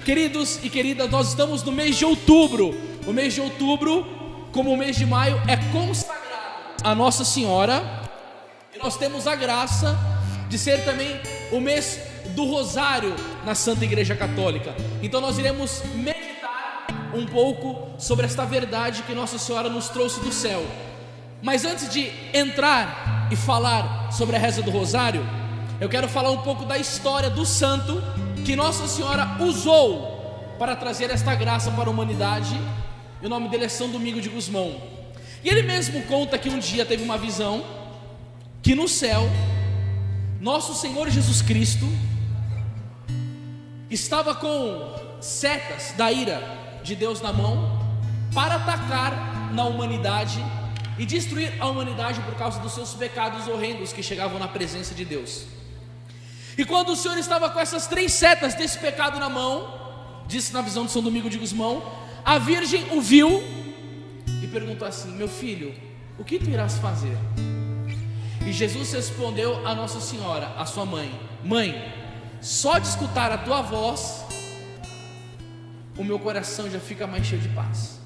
Queridos e queridas, nós estamos no mês de outubro. O mês de outubro, como o mês de maio, é consagrado a Nossa Senhora. E nós temos a graça de ser também o mês do Rosário na Santa Igreja Católica. Então nós iremos meditar um pouco sobre esta verdade que Nossa Senhora nos trouxe do céu. Mas antes de entrar e falar sobre a reza do Rosário, eu quero falar um pouco da história do santo que Nossa Senhora usou para trazer esta graça para a humanidade. E o nome dele é São Domingos de Gusmão. E ele mesmo conta que um dia teve uma visão que no céu Nosso Senhor Jesus Cristo estava com setas da ira de Deus na mão para atacar na humanidade e destruir a humanidade por causa dos seus pecados horrendos que chegavam na presença de Deus. E quando o Senhor estava com essas 3 setas desse pecado na mão, disse na visão de São Domingos de Gusmão, a Virgem o viu e perguntou assim: meu filho, o que tu irás fazer? E Jesus respondeu a Nossa Senhora, a sua mãe: mãe, só de escutar a tua voz, o meu coração já fica mais cheio de paz.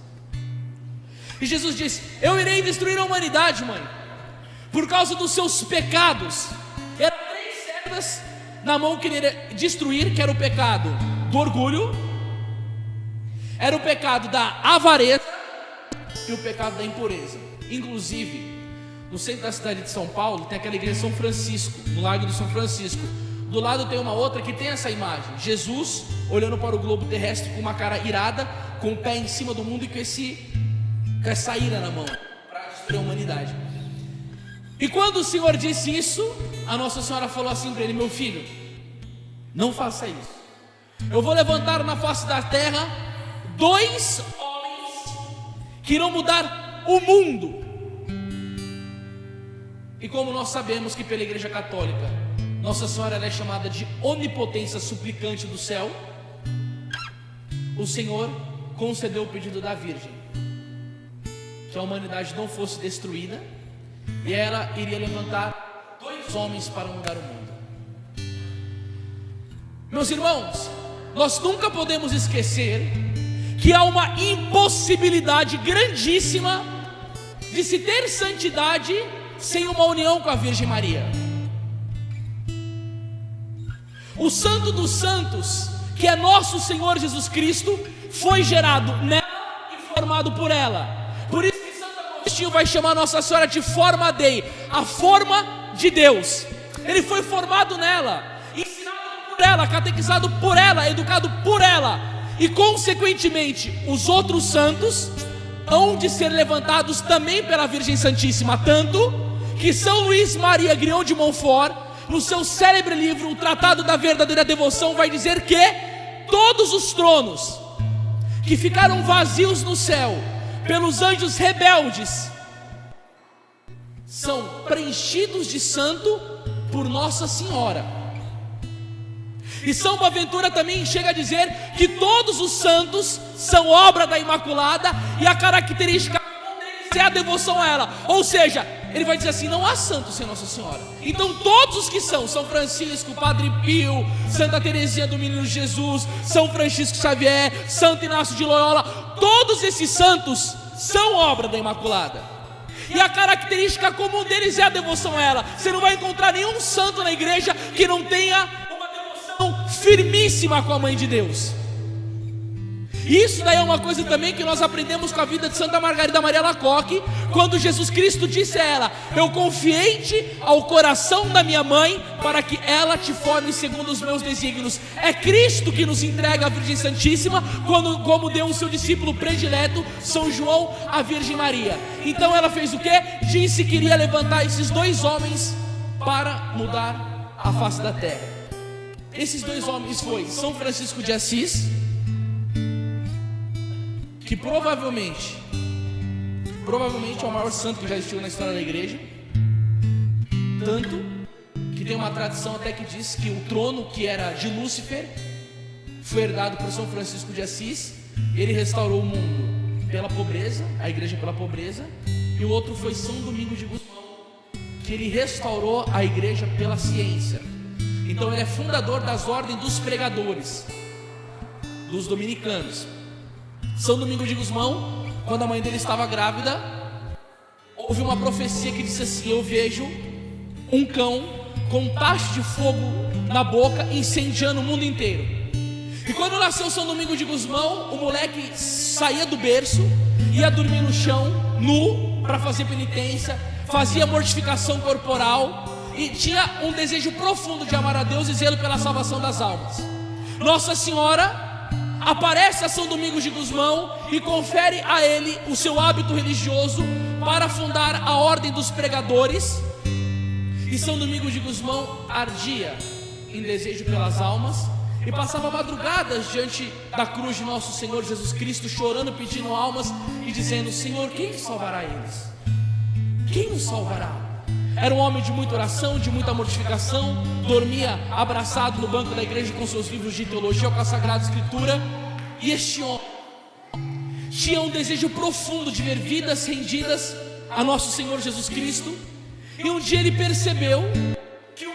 E Jesus disse: eu irei destruir a humanidade, mãe, por causa dos seus pecados. Eram 3 setas na mão que ele iria destruir, que era o pecado do orgulho, era o pecado da avareza e o pecado da impureza. Inclusive, no centro da cidade de São Paulo tem aquela igreja de São Francisco, no Lago de São Francisco. Do lado tem uma outra que tem essa imagem: Jesus olhando para o globo terrestre com uma cara irada, com o pé em cima do mundo e com essa ira na mão, para destruir a humanidade. E quando o Senhor disse isso, a Nossa Senhora falou assim para ele: meu filho, não faça isso. Eu vou levantar na face da terra 2 homens que irão mudar o mundo. E como nós sabemos que pela Igreja Católica Nossa Senhora é chamada de onipotência suplicante do céu, o Senhor concedeu o pedido da Virgem, que a humanidade não fosse destruída, e ela iria levantar 2 homens para mudar o mundo. Meus irmãos, nós nunca podemos esquecer que há uma impossibilidade grandíssima de se ter santidade sem uma união com a Virgem Maria. O Santo dos Santos, que é nosso Senhor Jesus Cristo, foi gerado nela e formado por ela. Por isso que Santo Agostinho vai chamar Nossa Senhora de forma Dei, a forma de Deus. Ele foi formado nela, ensinado por ela, catequizado por ela, educado por ela. E consequentemente os outros santos hão de ser levantados também pela Virgem Santíssima. Tanto que São Luís Maria Grignion de Montfort, no seu célebre livro O Tratado da Verdadeira Devoção, vai dizer que todos os tronos que ficaram vazios no céu pelos anjos rebeldes são preenchidos de santo por Nossa Senhora. E São Boaventura também chega a dizer que todos os santos são obra da Imaculada, e a característica deles é a devoção a ela. Ou seja, ele vai dizer assim: não há santo sem Nossa Senhora. Então todos os que são Francisco, Padre Pio, Santa Teresinha do Menino Jesus, São Francisco Xavier, Santo Inácio de Loyola, todos esses santos são obra da Imaculada. E a característica comum deles é a devoção a ela. Você não vai encontrar nenhum santo na igreja que não tenha uma devoção firmíssima com a Mãe de Deus. Isso daí é uma coisa também que nós aprendemos com a vida de Santa Margarida Maria Alacoque, quando Jesus Cristo disse a ela: eu confiei-te ao coração da minha mãe, para que ela te forme segundo os meus desígnios. É Cristo que nos entrega a Virgem Santíssima, como deu o seu discípulo predileto, São João, à Virgem Maria. Então ela fez o quê? Disse que iria levantar esses 2 homens para mudar a face da terra. Esses 2 homens foi São Francisco de Assis, que provavelmente é o maior santo que já existiu na história da igreja. Tanto que tem uma tradição até que diz que o trono, que era de Lúcifer, foi herdado por São Francisco de Assis. Ele restaurou o mundo pela pobreza, a igreja pela pobreza. E o outro foi São Domingos de Gusmão, que ele restaurou a igreja pela ciência. Então ele é fundador das ordens dos pregadores. dos dominicanos. São Domingos de Gusmão, quando a mãe dele estava grávida, houve uma profecia que disse assim: eu vejo um cão com um tacho de fogo na boca incendiando o mundo inteiro. E quando nasceu São Domingos de Gusmão, o moleque saía do berço, ia dormir no chão, nu, para fazer penitência, fazia mortificação corporal e tinha um desejo profundo de amar a Deus e zelo pela salvação das almas. Nossa Senhora aparece a São Domingos de Gusmão e confere a ele o seu hábito religioso para fundar a Ordem dos Pregadores. E São Domingos de Gusmão ardia em desejo pelas almas e passava madrugadas diante da cruz de nosso Senhor Jesus Cristo, chorando, pedindo almas e dizendo: Senhor, quem salvará eles? Quem os salvará? Era um homem de muita oração, de muita mortificação, dormia abraçado no banco da igreja com seus livros de teologia, com a Sagrada Escritura. E este homem tinha um desejo profundo de ver vidas rendidas a nosso Senhor Jesus Cristo. E um dia ele percebeu que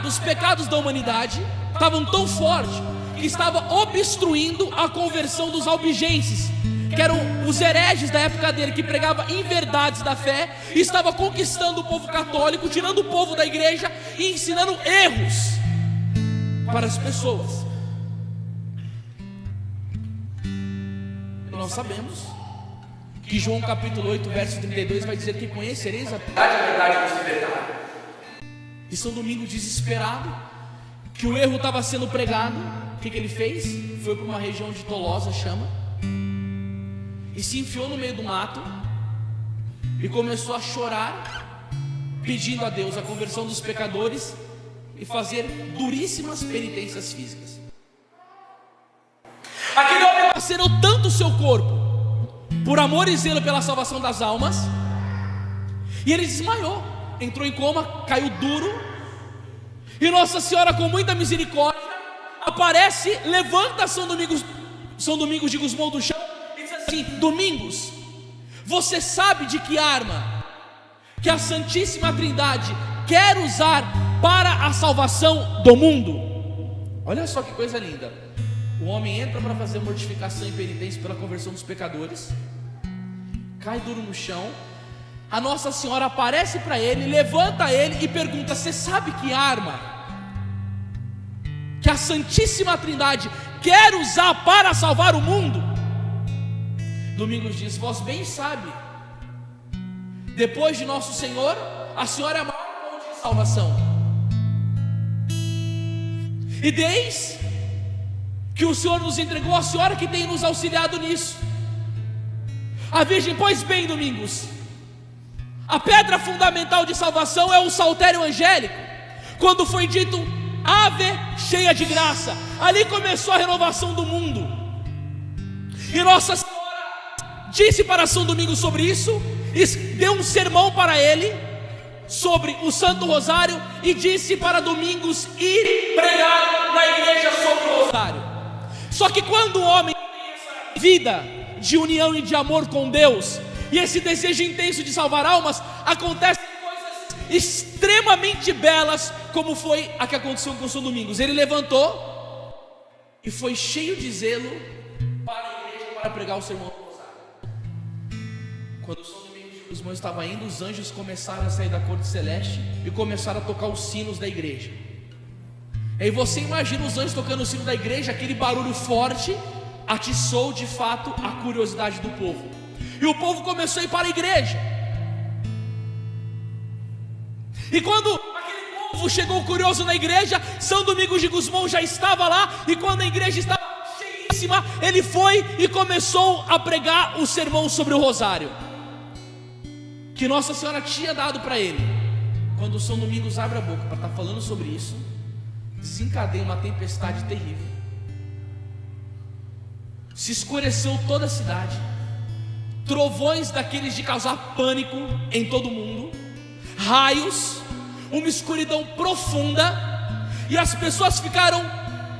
os pecados da humanidade estavam tão fortes que estava obstruindo a conversão dos albigenses, que eram os hereges da época dele, que pregava inverdades da fé, e estava conquistando o povo católico, tirando o povo da igreja e ensinando erros para as pessoas. E nós sabemos que João capítulo 8, verso 32 vai dizer que conhecereis a verdade vos libertará. E São Domingos, desesperado que o erro estava sendo pregado, o que ele fez? Foi para uma região de Tolosa, chama, e se enfiou no meio do mato e começou a chorar, pedindo a Deus a conversão dos pecadores e fazer duríssimas penitências físicas. Aquele homem lacerou tanto o seu corpo por amor e zelo pela salvação das almas, e ele desmaiou, entrou em coma, caiu duro. E Nossa Senhora, com muita misericórdia, aparece, levanta São Domingos de Gusmão do chão e diz assim: Domingos, você sabe de que arma que a Santíssima Trindade quer usar para a salvação do mundo? Olha só que coisa linda. O homem entra para fazer mortificação e penitência pela conversão dos pecadores, cai duro no chão. A Nossa Senhora aparece para ele, levanta ele e pergunta: você sabe que arma que a Santíssima Trindade quer usar para salvar o mundo? Domingos diz: vós bem sabe, depois de nosso Senhor, a Senhora é a maior fonte de salvação. E desde que o Senhor nos entregou, a Senhora que tem nos auxiliado nisso. A Virgem, pois bem, Domingos, a pedra fundamental de salvação é o saltério angélico. Quando foi dito ave cheia de graça, ali começou a renovação do mundo. E Nossa Senhora disse para São Domingos sobre isso, e deu um sermão para ele sobre o Santo Rosário, e disse para Domingos ir pregar na igreja sobre o Rosário. Só que quando o homem tem essa vida de união e de amor com Deus, e esse desejo intenso de salvar almas, acontecem coisas extremamente belas, como foi a que aconteceu com São Domingos. Ele levantou e foi cheio de zelo para a igreja, para pregar o sermão do Rosário. Quando São Domingos de Gusmão estava indo, os anjos começaram a sair da corte celeste e começaram a tocar os sinos da igreja. Aí você imagina os anjos tocando o sino da igreja, aquele barulho forte atiçou de fato a curiosidade do povo. E o povo começou a ir para a igreja. E quando aquele povo chegou curioso na igreja, São Domingos de Gusmão já estava lá. E quando a igreja estava cheíssima, ele foi e começou a pregar o sermão sobre o Rosário, que Nossa Senhora tinha dado para ele. Quando o São Domingos abre a boca para estar falando sobre isso, desencadeia uma tempestade terrível. Se escureceu toda a cidade, trovões daqueles de causar pânico em todo mundo, raios, uma escuridão profunda, e as pessoas ficaram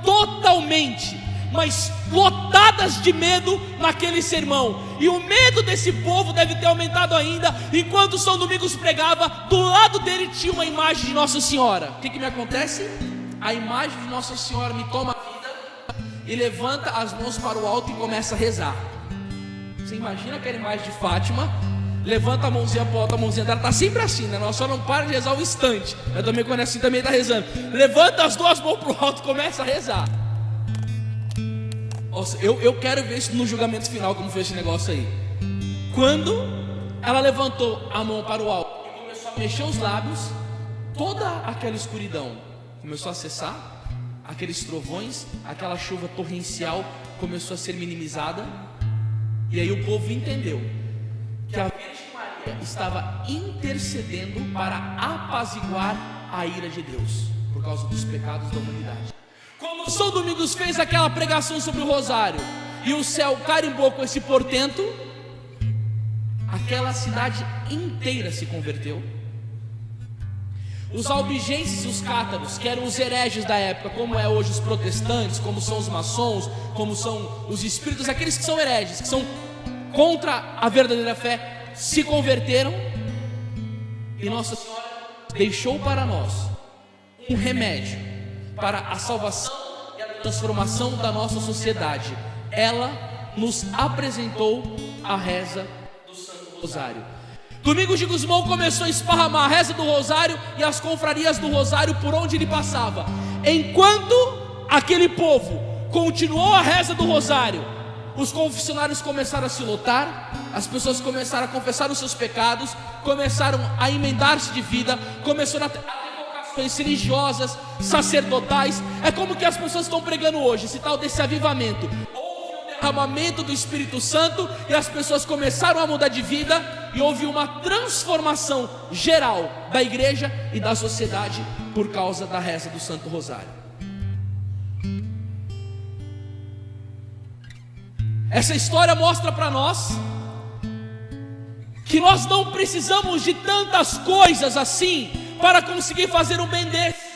totalmente, mas lotadas de medo naquele sermão. E o medo desse povo deve ter aumentado ainda. Enquanto São Domingos pregava, do lado dele tinha uma imagem de Nossa Senhora. O que me acontece? A imagem de Nossa Senhora me toma a vida e levanta as mãos para o alto e começa a rezar. Você imagina aquela imagem de Fátima, levanta a mãozinha para o alto, a mãozinha dela está sempre assim, né? Ela só não para de rezar um instante. Eu também, quando é assim, também está rezando. Levanta as duas mãos para o alto e começa a rezar. Nossa, eu quero ver isso no julgamento final, como foi esse negócio aí. Quando ela levantou a mão para o alto e começou a mexer os lábios, toda aquela escuridão começou a cessar, aqueles trovões, aquela chuva torrencial começou a ser minimizada. E aí o povo entendeu que a Virgem Maria estava intercedendo para apaziguar a ira de Deus, por causa dos pecados da humanidade. Quando São Domingos fez aquela pregação sobre o rosário e o céu carimbou com esse portento, aquela cidade inteira se converteu. Os albigenses e os cátaros, que eram os hereges da época, como é hoje os protestantes, como são os maçons, como são os espíritos, aqueles que são hereges, que são contra a verdadeira fé, se converteram. E Nossa Senhora deixou para nós um remédio para a salvação e a transformação da nossa sociedade. Ela nos apresentou a reza do Santo Rosário. Domingos de Gusmão começou a esparramar a reza do Rosário e as confrarias do Rosário por onde ele passava. Enquanto aquele povo continuou a reza do Rosário, os confessionários começaram a se lotar, as pessoas começaram a confessar os seus pecados, começaram a emendar-se de vida, começaram a ter vocações religiosas, sacerdotais. É como que as pessoas estão pregando hoje, esse tal desse avivamento. Houve um derramamento do Espírito Santo e as pessoas começaram a mudar de vida, e houve uma transformação geral da igreja e da sociedade por causa da reza do Santo Rosário. Essa história mostra para nós que nós não precisamos de tantas coisas assim para conseguir fazer um bem desse.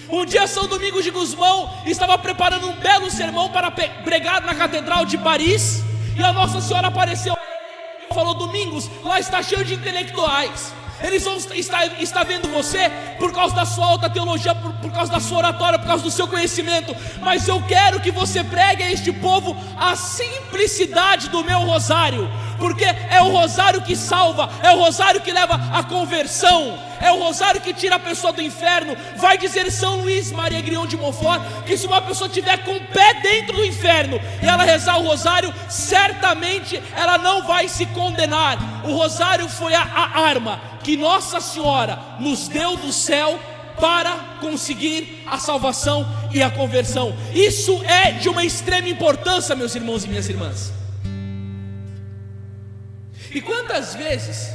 Um dia São Domingos de Gusmão estava preparando um belo sermão para pregar na Catedral de Paris, e a Nossa Senhora apareceu e falou: Domingos, lá está cheio de intelectuais, eles vão estar vendo você por causa da sua alta teologia, por causa da sua oratória, por causa do seu conhecimento, mas eu quero que você pregue a este povo a simplicidade do meu rosário, porque é o rosário que salva, é o rosário que leva à conversão, é o rosário que tira a pessoa do inferno. Vai dizer São Luís Maria Grião de Montfort que se uma pessoa tiver com o pé dentro do inferno e ela rezar o rosário, certamente ela não vai se condenar. O rosário foi a arma que Nossa Senhora nos deu do céu para conseguir a salvação e a conversão. Isso é de uma extrema importância, meus irmãos e minhas irmãs. E quantas vezes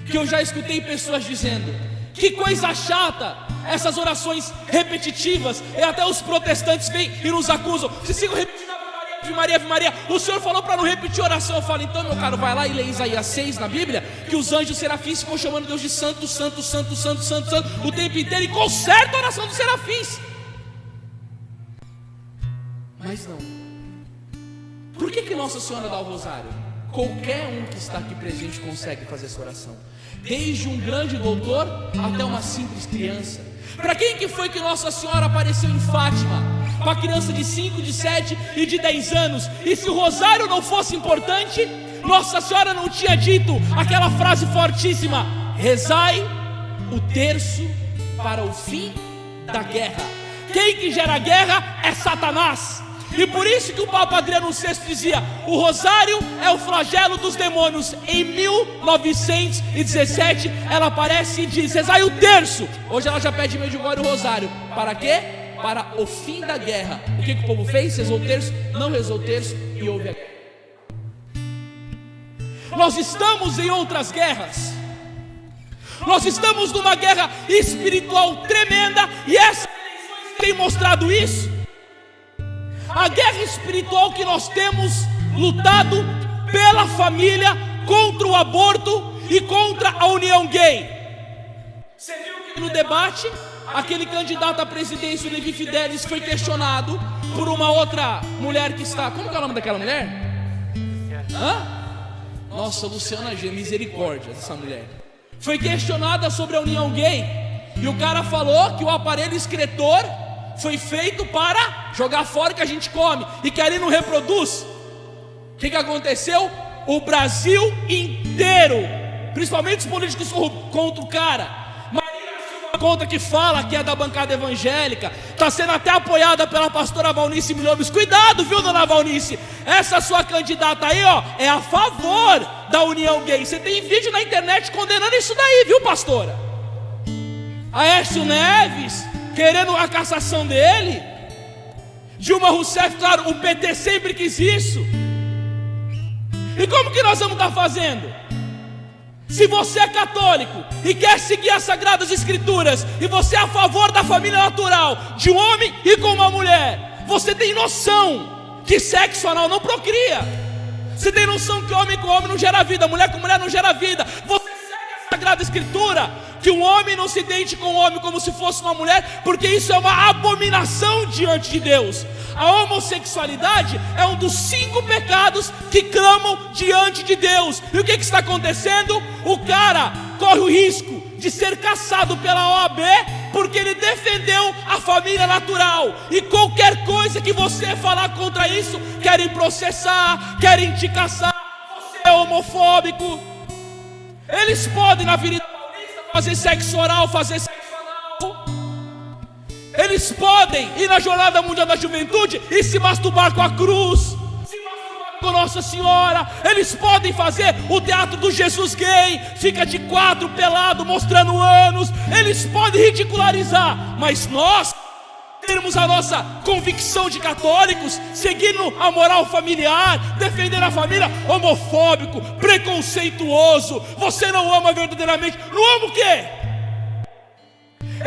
que eu já escutei pessoas dizendo: que coisa chata essas orações repetitivas, e até os protestantes vêm e nos acusam: se sigo repetindo Ave Maria, Ave Maria, o Senhor falou para não repetir oração. Eu falo: então, meu caro, vai lá e lê Isaías 6 na Bíblia, que os anjos serafins ficam chamando Deus de santo, santo, santo, santo, santo, santo o tempo inteiro, e conserta a oração dos serafins. Mas não. Por que Nossa Senhora dá o rosário? Qualquer um que está aqui presente consegue fazer essa oração, desde um grande doutor até uma simples criança. Para quem que foi que Nossa Senhora apareceu em Fátima? Para criança de 5, de 7 e de 10 anos. E se o rosário não fosse importante, Nossa Senhora não tinha dito aquela frase fortíssima: rezai o terço para o fim da guerra. Quem que gera guerra é Satanás. E por isso que o Papa Adriano VI dizia: o rosário é o flagelo dos demônios. Em 1917 ela aparece e diz: rezai o terço. Hoje ela já pede meio de glória o rosário. Para quê? Para o fim da guerra. O que o povo fez? Rezou o terço? Não rezou o terço e houve a guerra. Nós estamos em outras guerras. Nós estamos numa guerra espiritual tremenda, e essa eleição tem mostrado isso. A guerra espiritual que nós temos lutado pela família, contra o aborto e contra a união gay. Você viu que no debate, aquele candidato à presidência, o Levi Fidelis, foi questionado por uma outra mulher que está... Como que é o nome daquela mulher? Nossa, Luciana G, misericórdia dessa mulher. Foi questionada sobre a união gay, e o cara falou que o aparelho excretor foi feito para jogar fora o que a gente come e que ali não reproduz. O que aconteceu? O Brasil inteiro, principalmente os políticos contra o cara, conta que fala que é da bancada evangélica, está sendo até apoiada pela pastora Valnice Milhomes. Cuidado, viu, dona Valnice? Essa sua candidata aí, ó, é a favor da união gay. Você tem vídeo na internet condenando isso daí, viu, pastora? Aécio Neves querendo a cassação dele. Dilma Rousseff, claro, o PT sempre quis isso. E como que nós vamos estar fazendo? Se você é católico e quer seguir as Sagradas Escrituras, e você é a favor da família natural, de um homem e com uma mulher, você tem noção que sexo anal não procria. Você tem noção que homem com homem não gera vida, mulher com mulher não gera vida. Você segue a Sagrada Escritura, que um homem não se deite com um homem como se fosse uma mulher, porque isso é uma abominação diante de Deus. A homossexualidade é um dos 5 pecados que clamam diante de Deus. E o que está acontecendo? O cara corre o risco de ser caçado pela OAB, porque ele defendeu a família natural. E qualquer coisa que você falar contra isso, querem processar, querem te caçar. Você é homofóbico. Eles podem na Avenida Paulista fazer sexo oral, fazer sexo anal. Eles podem ir na Jornada Mundial da Juventude e se masturbar com a cruz, se masturbar com Nossa Senhora. Eles podem fazer o teatro do Jesus gay, fica de quadro pelado mostrando ânus. Eles podem ridicularizar, mas nós termos a nossa convicção de católicos, seguindo a moral familiar, defendendo a família. Homofóbico, preconceituoso, você não ama verdadeiramente. Não ama o quê?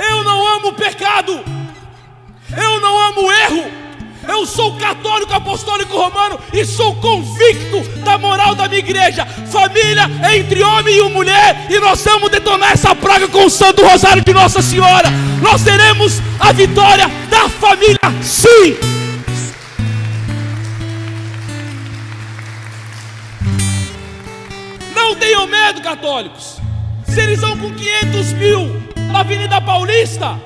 Eu não amo o pecado, eu não amo o erro. Eu sou católico apostólico romano e sou convicto da moral da minha igreja. Família é entre homem e mulher, e nós vamos detonar essa praga com o Santo Rosário de Nossa Senhora. Nós teremos a vitória da família, sim. Não tenham medo, católicos. Se eles vão com 500 mil na Avenida Paulista,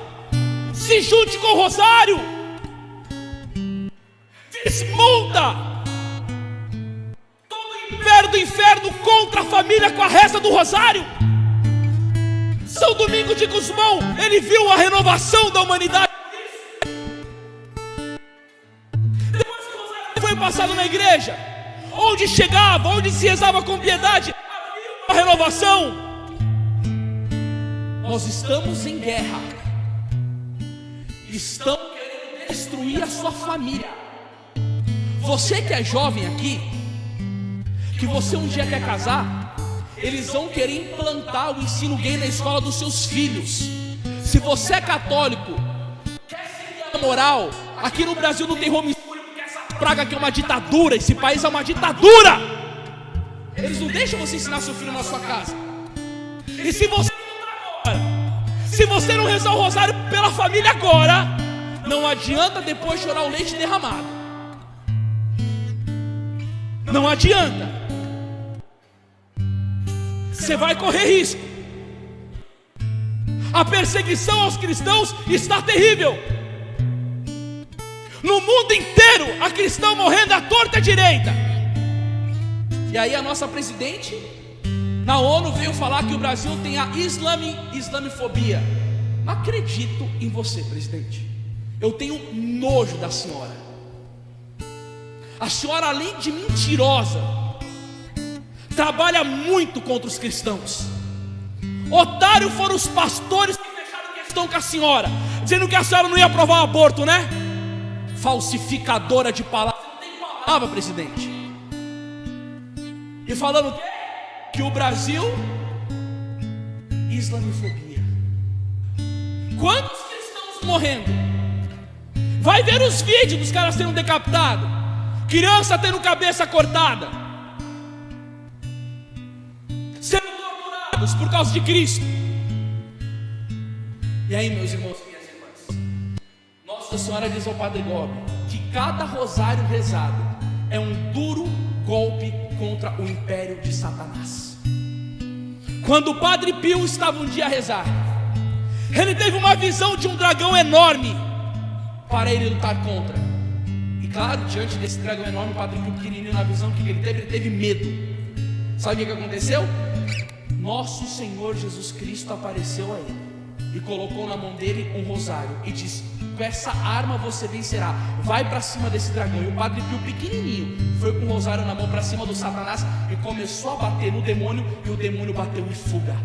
se junte com o Rosário, desmonta todo o império do inferno contra a família com a reza do Rosário. São Domingos de Gusmão, ele viu a renovação da humanidade. Depois que o Rosário foi passado na igreja, onde chegava, onde se rezava com piedade, havia uma renovação. Nós estamos em guerra, estão querendo destruir a sua família. Você que é jovem aqui, que você um dia quer casar, eles vão querer implantar o ensino gay na escola dos seus filhos. Se você é católico, quer seguir a moral, aqui no Brasil não tem homeschooling, porque essa praga aqui é uma ditadura, esse país é uma ditadura. Eles não deixam você ensinar seu filho na sua casa. E se você não rezar o rosário pela família agora, não adianta depois chorar o leite derramado. Não adianta. Você vai correr risco. A perseguição aos cristãos está terrível. No mundo inteiro, há cristão morrendo à torta e à direita. E aí a nossa presidente na ONU veio falar que o Brasil tem a islamofobia. Não acredito em você, presidente. Eu tenho nojo da senhora. A senhora, além de mentirosa, trabalha muito contra os cristãos. Otário foram os pastores que fecharam questão com a senhora, dizendo que a senhora não ia aprovar o aborto, né? Falsificadora de palavras. Você não tem palavra, presidente. E falando que o Brasil, islamofobia. Quantos cristãos morrendo? Vai ver os vídeos dos caras sendo decapitados, criança tendo cabeça cortada, sendo torturados por causa de Cristo. E aí, meus irmãos e minhas irmãs, Nossa Senhora diz ao Padre Gobi que cada rosário rezado é um duro golpe contra o império de Satanás. Quando o Padre Pio estava um dia a rezar, ele teve uma visão de um dragão enorme para ele lutar contra. claro, diante desse dragão enorme, o Padre Pio pequenininho na visão, que ele teve? Ele teve medo. Sabe o que aconteceu? Nosso Senhor Jesus Cristo apareceu a ele e colocou na mão dele um rosário e disse: com essa arma você vencerá, vai para cima desse dragão. E o Padre Pio pequenininho foi com o rosário na mão para cima do Satanás e começou a bater no demônio, e o demônio bateu em fuga.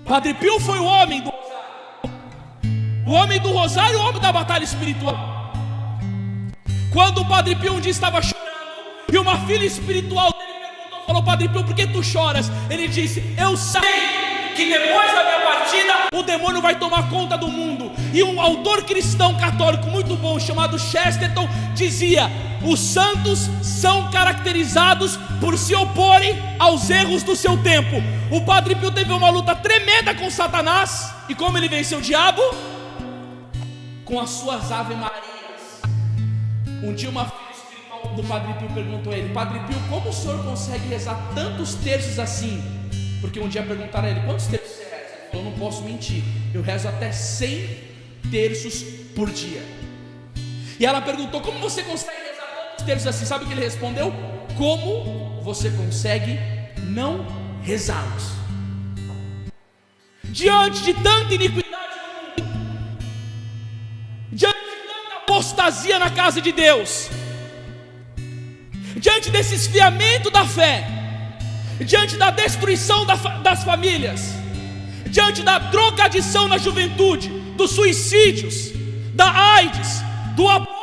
Padre Pio foi o homem do rosário, o homem da batalha espiritual. Quando o Padre Pio um dia estava chorando e uma filha espiritual dele perguntou, falou: Padre Pio, por que tu choras? Ele disse: eu sei que depois da minha partida o demônio vai tomar conta do mundo. E um autor cristão católico muito bom chamado Chesterton dizia: os santos são caracterizados por se oporem aos erros do seu tempo. O Padre Pio teve uma luta tremenda com Satanás, e como ele venceu o diabo? Com as suas Ave Marias. Um dia uma filha espiritual do Padre Pio perguntou a ele: Padre Pio, como o senhor consegue rezar tantos terços assim? Porque um dia perguntaram a ele: quantos terços você reza? Ele falou: eu não posso mentir, eu rezo até 100 terços por dia. E ela perguntou: como você consegue rezar tantos terços assim? Sabe o que ele respondeu? Como você consegue não rezá-los? Diante de tanta iniquidade, diante de tanta apostasia na casa de Deus, diante desse esfriamento da fé, diante da destruição das famílias, diante da drogadição na juventude, dos suicídios, da AIDS, do aborto,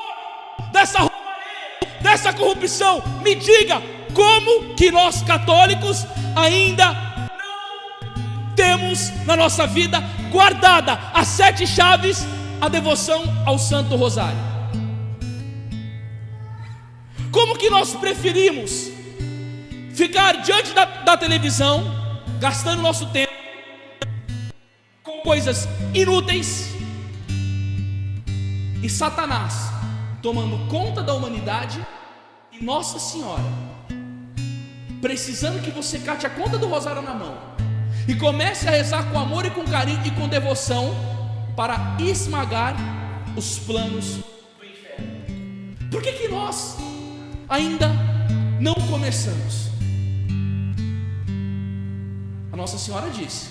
dessa roubalheira, dessa corrupção, me diga, como que nós católicos ainda não temos na nossa vida guardada as 7 chaves, a devoção ao Santo Rosário? Como que nós preferimos ficar diante da televisão, gastando nosso tempo com coisas inúteis, e Satanás tomando conta da humanidade, e Nossa Senhora precisando que você cate a conta do rosário na mão e comece a rezar com amor e com carinho e com devoção para esmagar os planos do inferno? Por que nós ainda não começamos? A Nossa Senhora disse,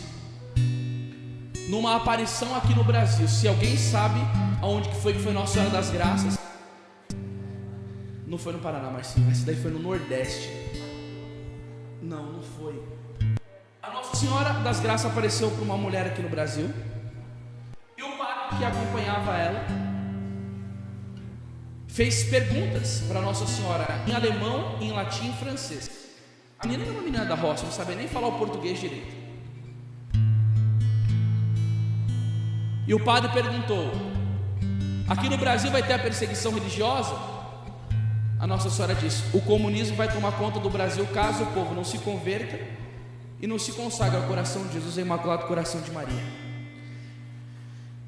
numa aparição aqui no Brasil, se alguém sabe aonde que foi Nossa Senhora das Graças, não foi no Paraná, Marcinho, essa daí foi no Nordeste. Não foi. A Nossa Senhora das Graças apareceu para uma mulher aqui no Brasil, e o padre que acompanhava ela fez perguntas para Nossa Senhora em alemão, em latim e em francês. A menina era uma menina da roça, não sabia nem falar o português direito. E o padre perguntou: aqui no Brasil vai ter a perseguição religiosa? A Nossa Senhora disse: o comunismo vai tomar conta do Brasil caso o povo não se converta e não se consagre ao coração de Jesus, ao Imaculado Coração de Maria.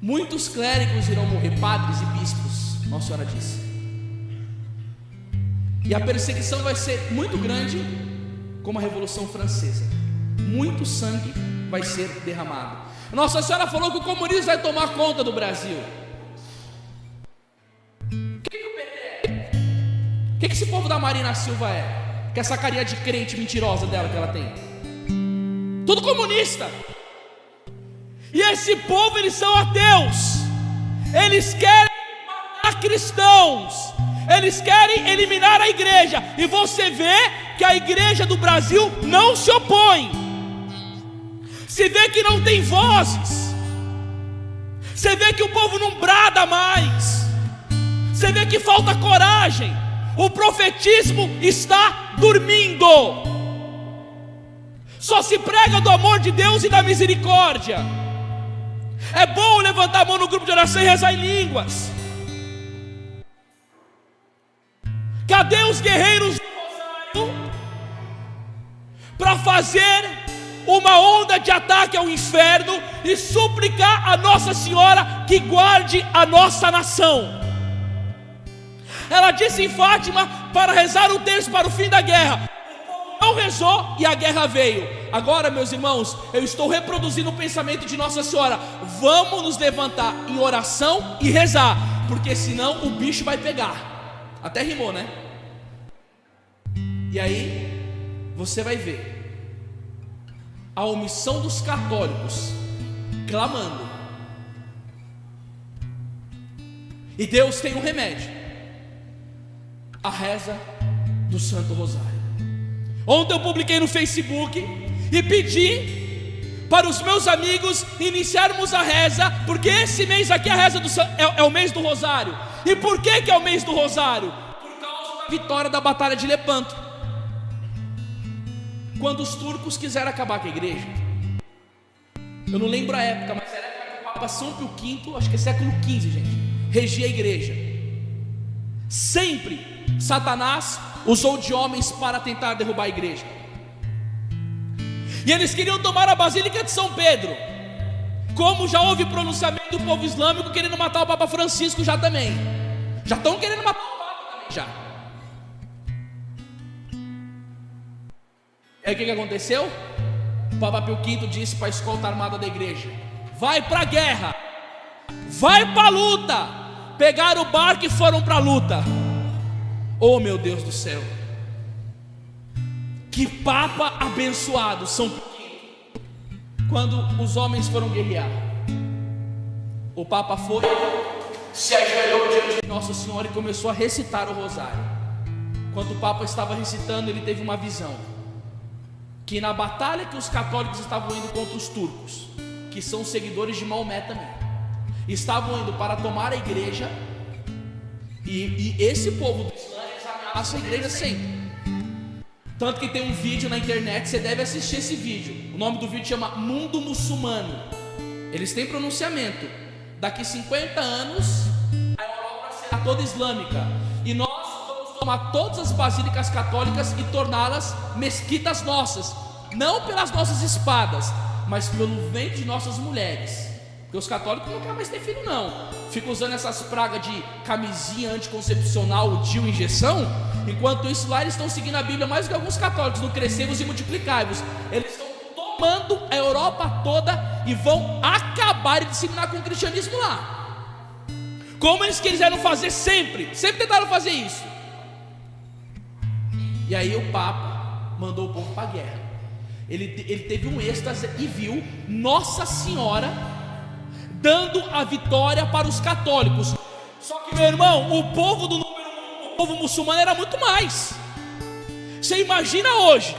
Muitos clérigos irão morrer, padres e bispos, Nossa Senhora disse, e a perseguição vai ser muito grande, como a Revolução Francesa. Muito sangue vai ser derramado. Nossa Senhora falou que o comunismo vai tomar conta do Brasil. O que o PT é? O que esse povo da Marina Silva é? Que essa carinha de crente mentirosa dela que ela tem? Tudo comunista. E esse povo, eles são ateus. Eles querem matar cristãos. Eles querem eliminar a igreja. E você vê que a igreja do Brasil não se opõe. Se vê que não tem vozes. Você vê que o povo não brada mais. Você vê que falta coragem. O profetismo está dormindo. Só se prega do amor de Deus e da misericórdia. É bom levantar a mão no grupo de oração e rezar em línguas. Cadê os guerreiros do rosário para fazer uma onda de ataque ao inferno e suplicar a Nossa Senhora que guarde a nossa nação? Ela disse em Fátima para rezar um terço para o fim da guerra. Não rezou e a guerra veio. Agora, meus irmãos, eu estou reproduzindo o pensamento de Nossa Senhora. Vamos nos levantar em oração e rezar. porque senão o bicho vai pegar. Até rimou, né? E aí você vai ver a omissão dos católicos clamando. E Deus tem um remédio: a reza do Santo Rosário. Ontem eu publiquei no Facebook e pedi para os meus amigos iniciarmos a reza, porque esse mês aqui a reza é o mês do Rosário. E por que é o mês do Rosário? Por causa da vitória da Batalha de Lepanto, quando os turcos quiseram acabar com a igreja. Eu não lembro a época, mas era a época que o Papa São Pio V, acho que é século XV, gente, regia a igreja. Sempre Satanás usou de homens para tentar derrubar a igreja. E eles queriam tomar a Basílica de São Pedro, como já houve pronunciamento do povo islâmico querendo matar o Papa Francisco já também. Já estão querendo matar o Papa também já. E aí o que aconteceu? O Papa Pio V disse para a escolta armada da igreja: vai para a guerra, vai para a luta. Pegaram o barco e foram para a luta. Oh meu Deus do céu, que Papa abençoado São Pio V. Quando os homens foram guerrear, o Papa foi, se ajoelhou diante de Nossa Senhora e começou a recitar o rosário. Quando o Papa estava recitando, ele teve uma visão, que na batalha que os católicos estavam indo contra os turcos, que são seguidores de Maomé também, estavam indo para tomar a igreja, e esse povo do Islã, eles ameaçam a igreja sempre. Tanto que tem um vídeo na internet, você deve assistir esse vídeo. O nome do vídeo chama Mundo Muçulmano. Eles têm pronunciamento: daqui 50 anos a Europa será toda islâmica, e nós vamos tomar todas as basílicas católicas e torná-las mesquitas nossas, não pelas nossas espadas, mas pelo ventre de nossas mulheres. Porque os católicos não querem mais ter filho, não. Ficam usando essas pragas de camisinha anticoncepcional, DIU, injeção. Enquanto isso, lá eles estão seguindo a Bíblia mais do que alguns católicos, no crescei-vos e multiplicai-vos. Eles estão tomando a Europa toda e vão acabar e disseminar com o cristianismo lá, como eles quiseram fazer sempre tentaram fazer isso. E aí o Papa mandou o povo para a guerra. Ele teve um êxtase e viu Nossa Senhora dando a vitória para os católicos. Só que, meu irmão, o povo muçulmano era muito mais. Você imagina hoje,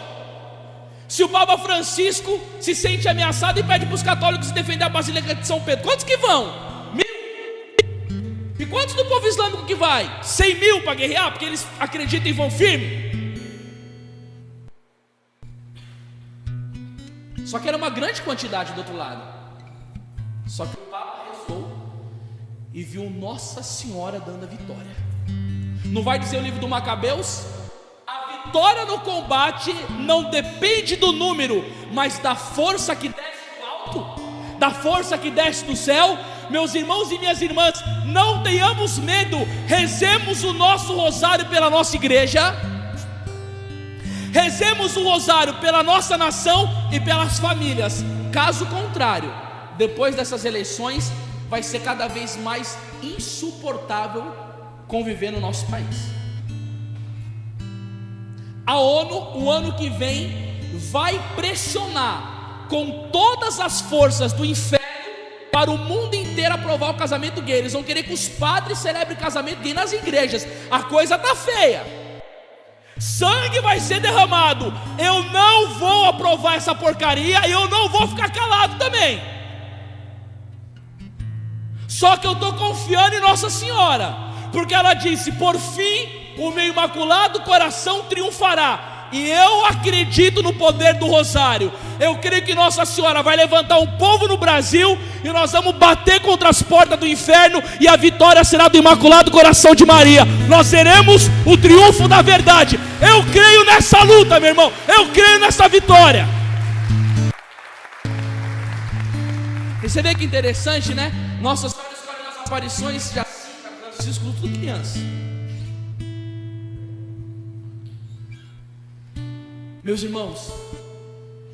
se o Papa Francisco se sente ameaçado e pede para os católicos defender a Basílica de São Pedro, quantos que vão? 1.000. E quantos do povo islâmico que vai? 100.000 para guerrear, porque eles acreditam e vão firme. Só que era uma grande quantidade do outro lado. Só que o Papa rezou e viu Nossa Senhora dando a vitória. Não vai dizer o livro do Macabeus? A vitória no combate não depende do número, mas da força que desce do alto, da força que desce do céu. Meus irmãos e minhas irmãs, não tenhamos medo, rezemos o nosso rosário pela nossa igreja, rezemos o rosário pela nossa nação e pelas famílias. Caso contrário, depois dessas eleições, vai ser cada vez mais insuportável conviver no nosso país. A ONU, o ano que vem, vai pressionar com todas as forças do inferno para o mundo inteiro aprovar o casamento gay. Eles vão querer que os padres celebrem casamento gay nas igrejas. A coisa está feia. Sangue vai ser derramado. Eu não vou aprovar essa porcaria e eu não vou ficar calado também. Só que eu estou confiando em Nossa Senhora, porque ela disse: por fim o meu imaculado coração triunfará. E eu acredito no poder do rosário. Eu creio que Nossa Senhora vai levantar um povo no Brasil, e nós vamos bater contra as portas do inferno, e a vitória será do imaculado coração de Maria. Nós teremos o triunfo da verdade. Eu creio nessa luta, meu irmão. Eu creio nessa vitória. E você vê que interessante, né? Nossa Senhora escolhe nas aparições de Francisco, tudo criança. Meus irmãos,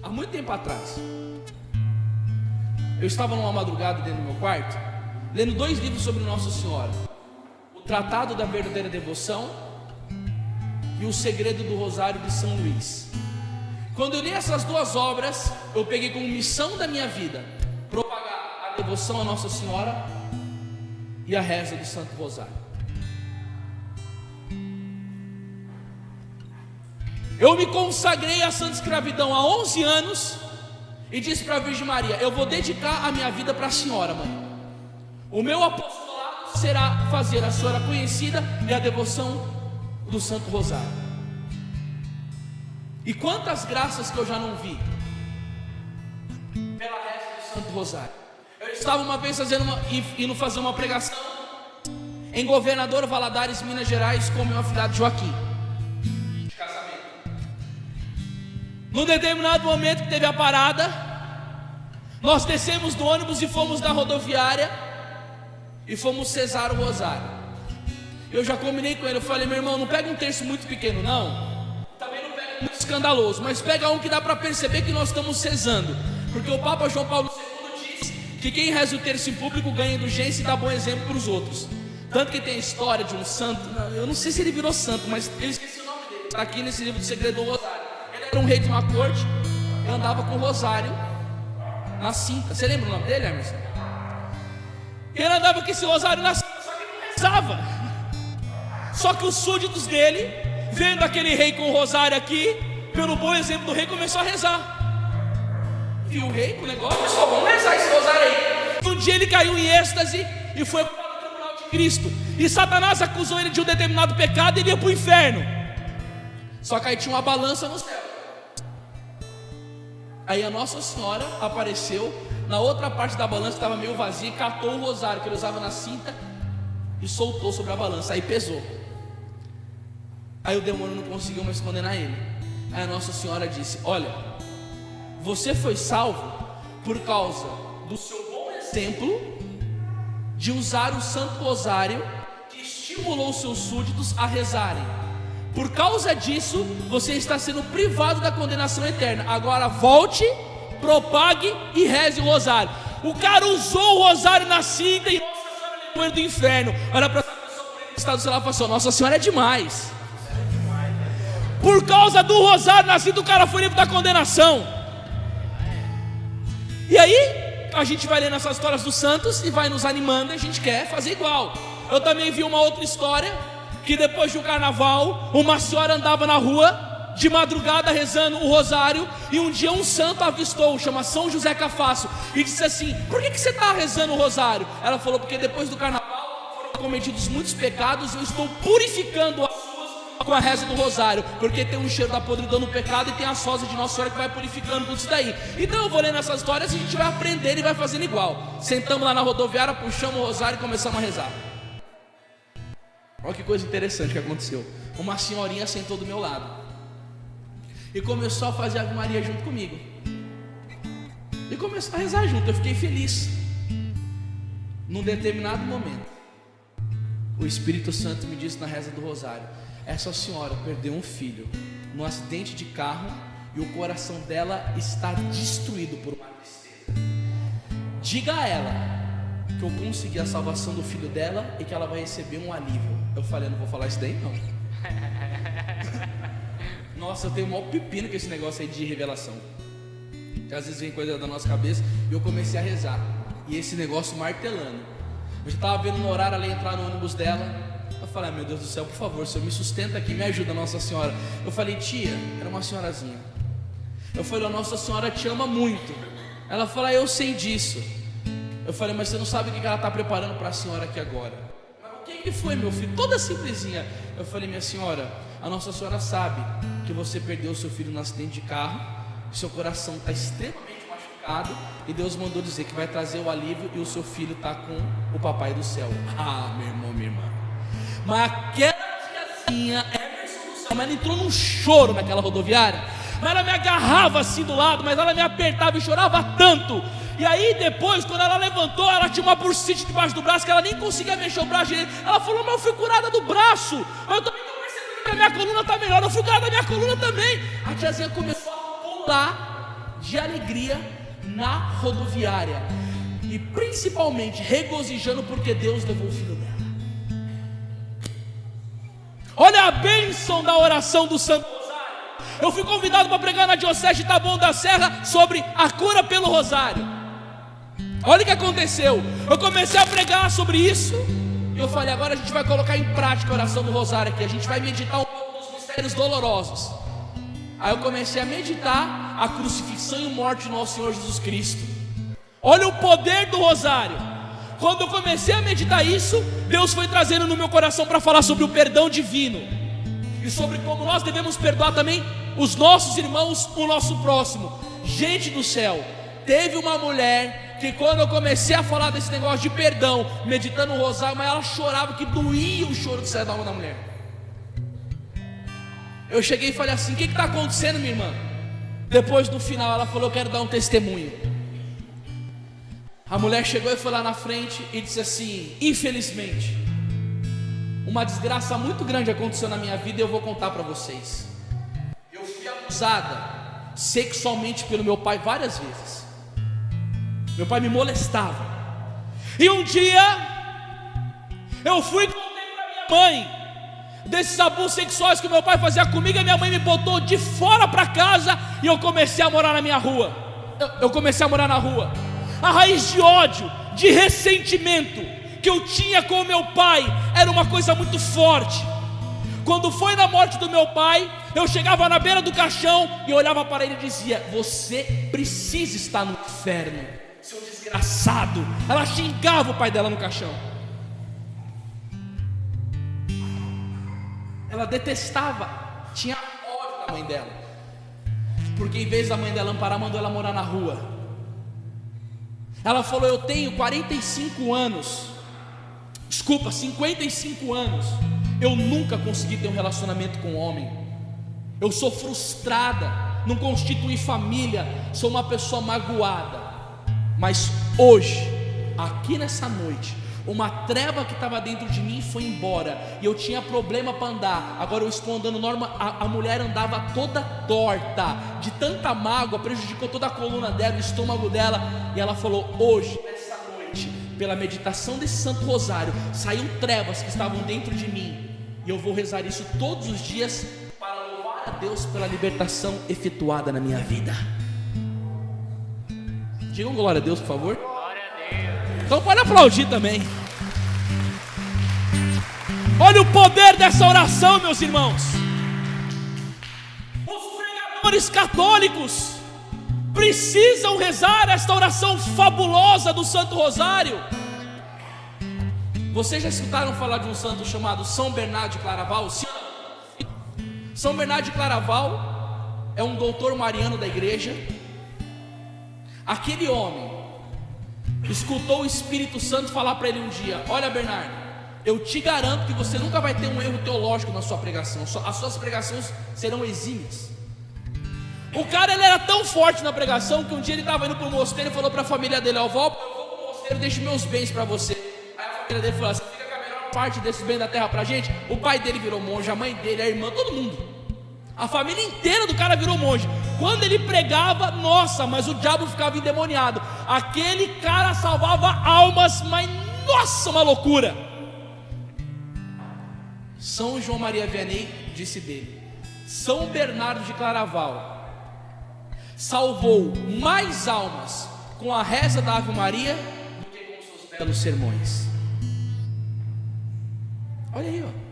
há muito tempo atrás, eu estava numa madrugada dentro do meu quarto, lendo 2 livros sobre Nossa Senhora. Tratado da Verdadeira Devoção e O Segredo do Rosário de São Luís. Quando eu li essas duas obras, eu peguei como missão da minha vida propagar a devoção a Nossa Senhora e a reza do Santo Rosário. Eu me consagrei à Santa Escravidão há 11 anos e disse para a Virgem Maria: eu vou dedicar a minha vida para a Senhora, mãe. O meu apostolado será fazer a Senhora conhecida e a devoção do Santo Rosário. E quantas graças que eu já não vi pela reza do Santo Rosário. Eu estava uma vez indo fazer uma pregação em Governador Valadares, Minas Gerais, com meu afilhado Joaquim, de casamento. Num determinado momento que teve a parada, nós descemos do ônibus e fomos na rodoviária e fomos cesar o rosário. Eu já combinei com ele, eu falei: meu irmão, não pega um terço muito pequeno não, também não pega muito escandaloso, mas pega um que dá para perceber que nós estamos cesando, porque o Papa João Paulo II diz que quem reza o terço em público ganha indulgência e dá bom exemplo para os outros. Tanto que tem a história de um santo, eu não sei se ele virou santo, mas eu esqueci o nome dele, está aqui nesse livro do Segredo do Rosário. Ele era um rei de uma corte e andava com o rosário na cinta. Você lembra o nome dele, Emerson? Ele andava com esse rosário na cinta, só que ele não rezava. Só que os súditos dele, vendo aquele rei com o rosário aqui, pelo bom exemplo do rei, começou a rezar. Viu o rei com o negócio? Pessoal, vamos rezar esse rosário aí. Um dia ele caiu em êxtase e foi para o tribunal de Cristo. E Satanás acusou ele de um determinado pecado e ele ia para o inferno. Só que aí tinha uma balança no céu. Aí a Nossa Senhora apareceu na outra parte da balança, que estava meio vazia, e catou o rosário que ele usava na cinta e soltou sobre a balança. Aí pesou. Aí o demônio não conseguiu mais condenar ele. Aí a Nossa Senhora disse: olha, você foi salvo por causa do seu bom exemplo de usar o Santo Rosário, que estimulou seus súditos a rezarem. Por causa disso, você está sendo privado da condenação eterna. Agora volte, propague e reze o rosário. O cara usou o rosário na cinta e Nossa Senhora levou ele do inferno. Olha para essa pessoa que está do seu lado e fala: Nossa Senhora é demais. Por causa do rosário na cinta, o cara foi livre da condenação. E aí, a gente vai lendo essas histórias dos santos e vai nos animando, e a gente quer fazer igual. Eu também vi uma outra história, que depois de um carnaval, uma senhora andava na rua de madrugada rezando o rosário, e um dia um santo avistou, chama São José Cafácio, e disse assim: por que você está rezando o rosário? Ela falou: porque depois do carnaval foram cometidos muitos pecados, e eu estou purificando as suas com a reza do rosário, porque tem um cheiro da podridão no pecado, e tem a sósia de Nossa Senhora que vai purificando tudo isso daí. Então eu vou lendo essas histórias e a gente vai aprendendo e vai fazendo igual. Sentamos lá na rodoviária, puxamos o rosário e começamos a rezar. Olha que coisa interessante que aconteceu. Uma senhorinha sentou do meu lado e começou a fazer a Ave Maria junto comigo, e começou a rezar junto. Eu fiquei feliz. Num determinado momento, o Espírito Santo me disse na reza do rosário: essa senhora perdeu um filho num acidente de carro e o coração dela está destruído por uma tristeza. Diga a ela que eu consegui a salvação do filho dela e que ela vai receber um alívio. Eu falei: não vou falar isso daí não. Nossa, eu tenho o maior pepino com esse negócio aí de revelação, que às vezes vem coisa da nossa cabeça. E eu comecei a rezar, e esse negócio martelando. Eu já estava vendo no horário ela entrar no ônibus dela. Eu falei: meu Deus do céu, por favor, Senhor, me sustenta aqui, me ajuda, Nossa Senhora. Eu falei: tia, era uma senhorazinha. Eu falei: a Nossa Senhora te ama muito. Ela falou: eu sei disso. Eu falei: mas você não sabe o que ela está preparando para a senhora aqui agora. Mas o que foi, meu filho? Toda simplesinha. Eu falei: minha senhora, a Nossa Senhora sabe que você perdeu o seu filho no acidente de carro, seu coração está extremamente machucado, e Deus mandou dizer que vai trazer o alívio, e o seu filho está com o papai do céu. Ah, meu irmão, minha irmã. Mas aquela tiazinha, Emerson do céu, mas ela entrou num choro naquela rodoviária. Mas ela me agarrava assim do lado, mas ela me apertava e chorava tanto. E aí depois, quando ela levantou, ela tinha uma bursite debaixo do braço, que ela nem conseguia mexer o braço direito. Ela falou: mas eu fui curada do braço, mas eu também estou percebendo que a minha coluna está melhor. Eu fui curada da minha coluna também. A tiazinha começou a pular de alegria na rodoviária, e principalmente regozijando porque Deus levou o filho dela. Olha a bênção da oração do Santo Rosário. Eu fui convidado para pregar na Diocese de Taboão da Serra sobre a cura pelo Rosário. Olha o que aconteceu. Eu comecei a pregar sobre isso e eu falei, agora a gente vai colocar em prática a oração do Rosário aqui. A gente vai meditar um pouco nos mistérios dolorosos. Aí eu comecei a meditar a crucifixão e morte do nosso Senhor Jesus Cristo. Olha o poder do Rosário. Quando eu comecei a meditar isso, Deus foi trazendo no meu coração para falar sobre o perdão divino e sobre como nós devemos perdoar também os nossos irmãos, o nosso próximo. Gente do céu, teve uma mulher que quando eu comecei a falar desse negócio de perdão, meditando o Rosário, mas ela chorava que doía o choro que saia da alma da mulher. Eu cheguei e falei assim, o que está acontecendo, minha irmã? Depois no final ela falou, eu quero dar um testemunho. A mulher chegou e foi lá na frente e disse assim, infelizmente, uma desgraça muito grande aconteceu na minha vida e eu vou contar para vocês. Eu fui abusada sexualmente pelo meu pai várias vezes. Meu pai me molestava. E um dia eu fui e contei para minha mãe desses abusos sexuais que meu pai fazia comigo. E minha mãe me botou de fora para casa e eu comecei a morar na minha rua. Eu comecei a morar na rua. A raiz de ódio, de ressentimento que eu tinha com o meu pai era uma coisa muito forte. Quando foi na morte do meu pai, eu chegava na beira do caixão e olhava para ele e dizia, você precisa estar no inferno, seu desgraçado. Ela xingava o pai dela no caixão. Ela detestava, tinha ódio da mãe dela, porque em vez da mãe dela amparar, mandou ela morar na rua. Ela falou, eu tenho 55 anos, 55 anos, eu nunca consegui ter um relacionamento com um homem. Eu sou frustrada, não constitui família, sou uma pessoa magoada. Mas hoje, aqui nessa noite, uma treva que estava dentro de mim foi embora, e eu tinha problema para andar. Agora eu estou andando normal. A mulher andava toda torta, de tanta mágoa, prejudicou toda a coluna dela, o estômago dela. E ela falou, hoje, nessa noite, pela meditação desse Santo Rosário, saiu trevas que estavam dentro de mim, e eu vou rezar isso todos os dias, para louvar a Deus pela libertação efetuada na minha vida. Digam glória a Deus, por favor. Então pode aplaudir também. Olha o poder dessa oração, meus irmãos. Os pregadores católicos precisam rezar esta oração fabulosa do Santo Rosário. Vocês já escutaram falar de um santo chamado São Bernardo de Claraval? São Bernardo de Claraval é um doutor mariano da igreja. Aquele homem escutou o Espírito Santo falar para ele um dia, olha Bernardo, eu te garanto que você nunca vai ter um erro teológico na sua pregação, as suas pregações serão exímias. O cara, ele era tão forte na pregação que um dia ele estava indo para o mosteiro e falou para a família dele, eu vou para o mosteiro, deixo meus bens para você. Aí a família dele falou assim, fica com a melhor parte desses bens da terra para a gente. O pai dele virou monge, a mãe dele, a irmã, todo mundo. A família inteira do cara virou monge. Quando ele pregava, nossa, mas o diabo ficava endemoniado. Aquele cara salvava almas, mas nossa, uma loucura. São João Maria Vianney disse dele, São Bernardo de Claraval salvou mais almas com a reza da Ave Maria do que com seus belos sermões. Olha aí, ó.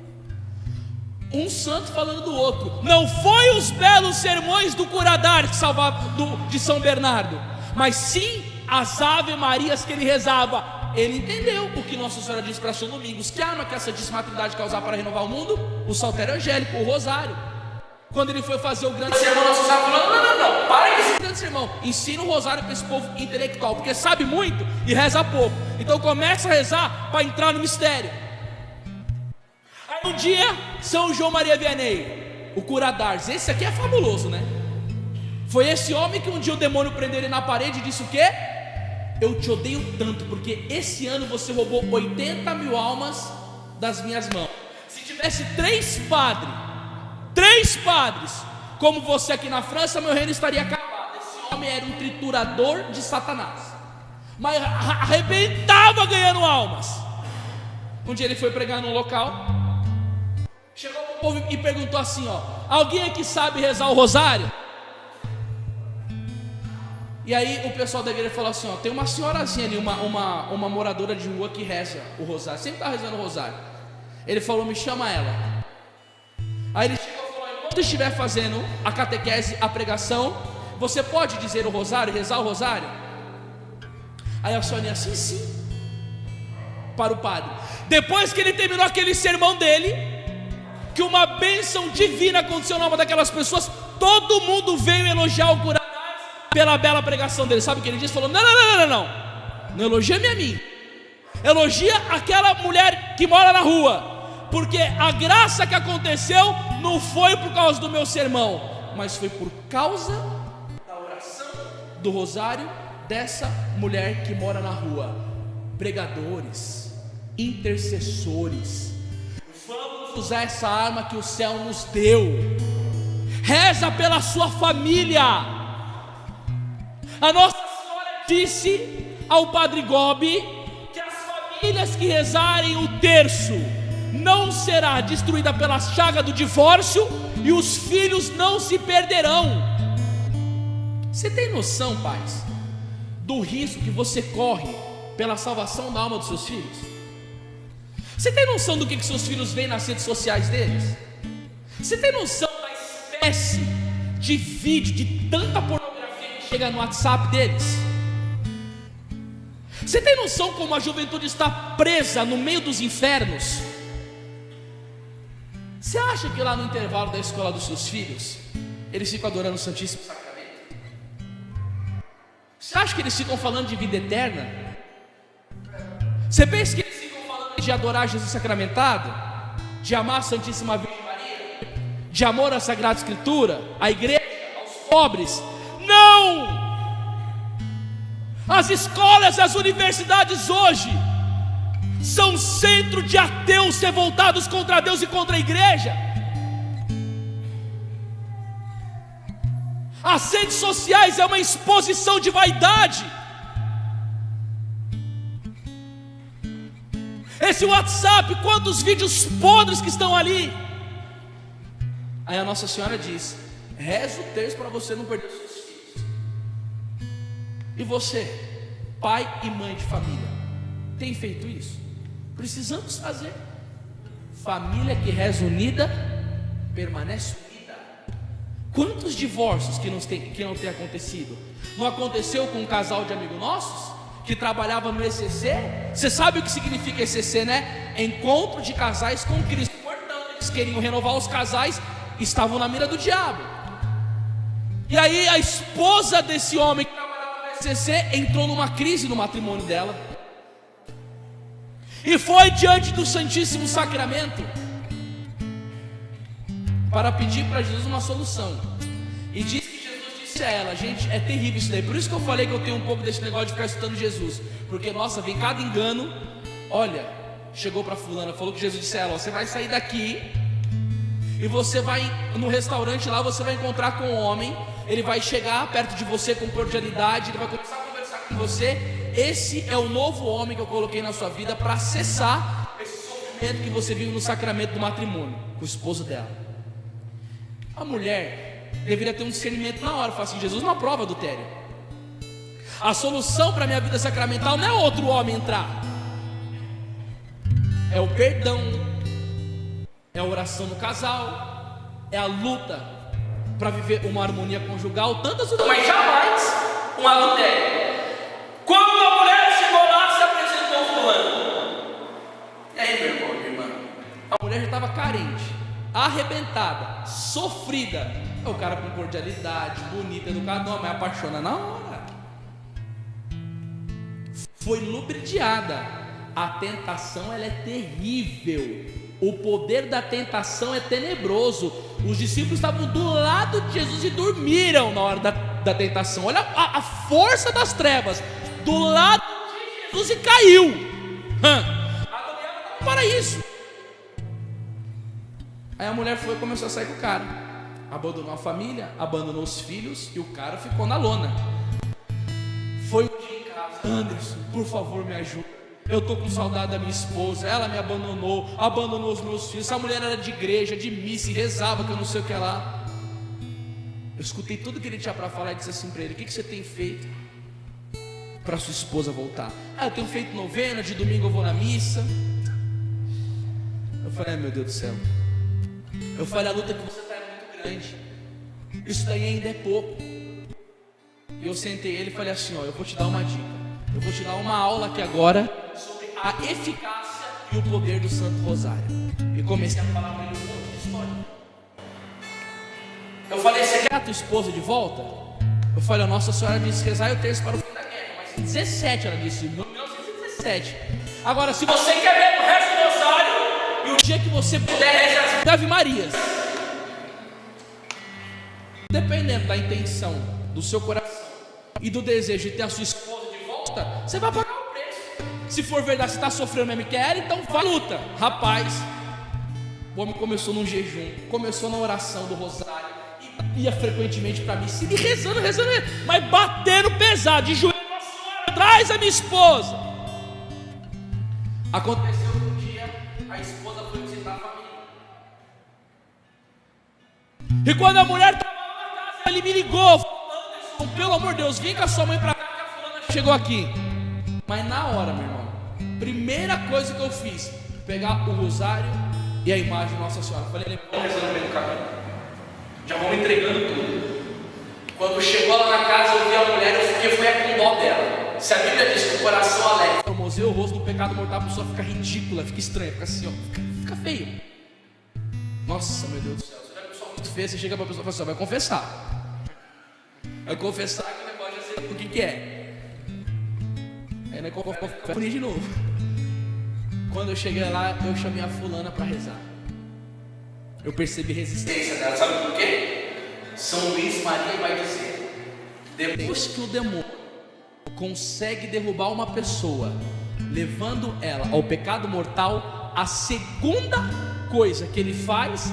Um santo falando do outro. Não foi os belos sermões do Curadar que salvava de São Bernardo, mas sim as Ave Marias que ele rezava. Ele entendeu o que Nossa Senhora disse para São Domingos, que arma que a Santíssima Trindade causar para renovar o mundo? O saltério angélico, o rosário. Quando ele foi fazer o grande sermão, Nossa Senhora falou, não, para com esse grande sermão, ensina o rosário para esse povo intelectual, porque sabe muito e reza pouco. Então começa a rezar para entrar no mistério. Um dia, São João Maria Vianney, o Curadars, esse aqui é fabuloso, né? Foi esse homem que um dia o demônio prendeu ele na parede e disse o quê? Eu te odeio tanto, porque esse ano você roubou 80 mil almas das minhas mãos. Se tivesse três padres, como você aqui na França, meu reino estaria acabado. Esse homem era um triturador de Satanás, mas arrebentava ganhando almas. Um dia ele foi pregar num local, chegou povo e perguntou assim, ó: alguém aqui sabe rezar o rosário? E aí o pessoal da igreja falou assim, ó: tem uma senhorazinha ali, uma moradora de rua que reza o rosário, sempre está rezando o rosário. Ele falou: me chama ela. Aí ele chegou e falou: enquanto estiver fazendo a catequese, a pregação, você pode dizer o rosário, rezar o rosário? Aí a senhorinha: sim, sim. Para o padre. Depois que ele terminou aquele sermão dele, que uma bênção divina aconteceu na alma daquelas pessoas, todo mundo veio elogiar o Cura pela bela pregação dele. Sabe o que ele disse? Falou: não elogia-me a mim, elogia aquela mulher que mora na rua, porque a graça que aconteceu não foi por causa do meu sermão, mas foi por causa da oração do rosário dessa mulher que mora na rua. Pregadores, intercessores, vamos usar essa arma que o céu nos deu. Reza pela sua família. A Nossa Senhora disse ao Padre Gobi que as famílias que rezarem o terço não será destruída pela chaga do divórcio, e os filhos não se perderão. Você tem noção, pais, do risco que você corre pela salvação da alma dos seus filhos? Você tem noção do que seus filhos veem nas redes sociais deles? Você tem noção da espécie de vídeo, de tanta pornografia chega no WhatsApp deles? Você tem noção como a juventude está presa no meio dos infernos? Você acha que lá no intervalo da escola dos seus filhos eles ficam adorando o Santíssimo Sacramento? Você acha que eles ficam falando de vida eterna? Você pensa que eles ficam falando de adorar Jesus sacramentado, de amar a Santíssima Virgem Maria, de amor à Sagrada Escritura, à igreja, aos pobres? Não! As escolas, as universidades hoje são centro de ateus revoltados contra Deus e contra a igreja. As redes sociais é uma exposição de vaidade. Esse WhatsApp, quantos vídeos podres que estão ali. Aí a Nossa Senhora diz: reza o terço para você não perder os seus filhos. E você, pai e mãe de família, tem feito isso? Precisamos fazer. Família que reza unida permanece unida. Quantos divórcios que não tem acontecido? Não aconteceu com um casal de amigos nossos que trabalhava no ECC? Você sabe o que significa ECC, né? Encontro de casais com Cristo. Portanto, eles queriam renovar os casais, estavam na mira do diabo. E aí a esposa desse homem que trabalhava no ECC entrou numa crise no matrimônio dela, e foi diante do Santíssimo Sacramento para pedir para Jesus uma solução. E disse que Jesus disse a ela: gente, é terrível isso daí. Por isso que eu falei que eu tenho um pouco desse negócio de ficar escutando Jesus, porque nossa, vem cada engano. Olha, chegou para fulana, falou que Jesus disse a ela: você vai sair daqui e você vai no restaurante lá, você vai encontrar com um homem, ele vai chegar perto de você com cordialidade, ele vai começar a conversar com você. Esse é o novo homem que eu coloquei na sua vida para cessar esse sofrimento que você vive no sacramento do matrimônio com o esposo dela. A mulher deveria ter um discernimento na hora, falar assim: Jesus não aprova adultério. A solução para a minha vida sacramental não é outro homem entrar, é o perdão, é a oração no casal, é a luta para viver uma harmonia conjugal, tantas outras, mas jamais um adultério. Quando a mulher chegou lá, se apresentou fulano. E aí, meu irmão, minha irmã? A mulher já estava carente, arrebentada, sofrida. O cara com cordialidade, bonito, educado, não, mas apaixona na hora. Foi lubridiada. A tentação, ela é terrível. O poder da tentação é tenebroso. Os discípulos estavam do lado de Jesus e dormiram na hora da tentação. Olha a força das trevas. Do lado de Jesus e caiu. Para isso. Aí a mulher foi e começou a sair com o cara. Abandonou a família, abandonou os filhos, e o cara ficou na lona. Foi um dia em casa: Anderson, por favor, me ajuda. eu tô com saudade da minha esposa, ela me abandonou os meus filhos, essa mulher era de igreja, de missa, e rezava que eu não sei o que lá. Eu escutei tudo que ele tinha para falar e disse assim para ele: o que você tem feito para sua esposa voltar? Eu tenho feito novena, de domingo eu vou na missa. Eu falei: meu Deus do céu. Eu falei: a luta que você está é muito grande, isso daí ainda é pouco. E eu sentei ele e falei assim: eu vou te dar uma dica, eu vou te dar uma aula aqui agora sobre a eficácia e o poder do Santo Rosário. E comecei a falar para ele um monte de história. Eu falei: você quer a tua esposa de volta? Eu falei: Nossa Senhora disse rezar o terço para o fim da guerra, mas em 17 ela disse, em 1917. Agora, se você quer ver o resto do rosário, e o dia que você puder rezar as Ave Marias, dependendo da intenção do seu coração e do desejo de ter a sua esposa de volta, você vai pagar o preço. Se for verdade, você está sofrendo mesmo que quer, então vai luta. Rapaz, o homem começou num jejum, começou na oração do rosário, ia frequentemente para mim, se rezando, mas batendo pesado, de joelho: Nossa Senhora, traz a minha esposa. Aconteceu que um dia a esposa foi visitar a família, e quando a mulher estava lá na casa, ele me ligou: Anderson, pelo amor de Deus, vem com a sua mãe para cá, que a fulana chegou aqui. Mas na hora, meu irmão, primeira coisa que eu fiz, pegar o rosário e a imagem de Nossa Senhora. Falei: vamos rezando no meio do caminho, já vamos entregando tudo. Quando chegou lá na casa, eu vi a mulher, eu fiquei com dó dela. Se a Bíblia diz que o coração alegre formoseia o rosto, do pecado mortal, a pessoa fica ridícula, fica estranha, fica assim, fica feio. Nossa, meu Deus do céu, você vê a pessoa muito feia, você chega para a pessoa e fala assim: vai confessar. Vai confessar que o negócio já sei o que é. Aí não é confessar de novo. Quando eu cheguei lá, eu chamei a fulana para rezar. Eu percebi resistência dela, sabe por quê? São Luís Maria vai dizer: depois que o demônio consegue derrubar uma pessoa, levando ela ao pecado mortal, a segunda coisa que ele faz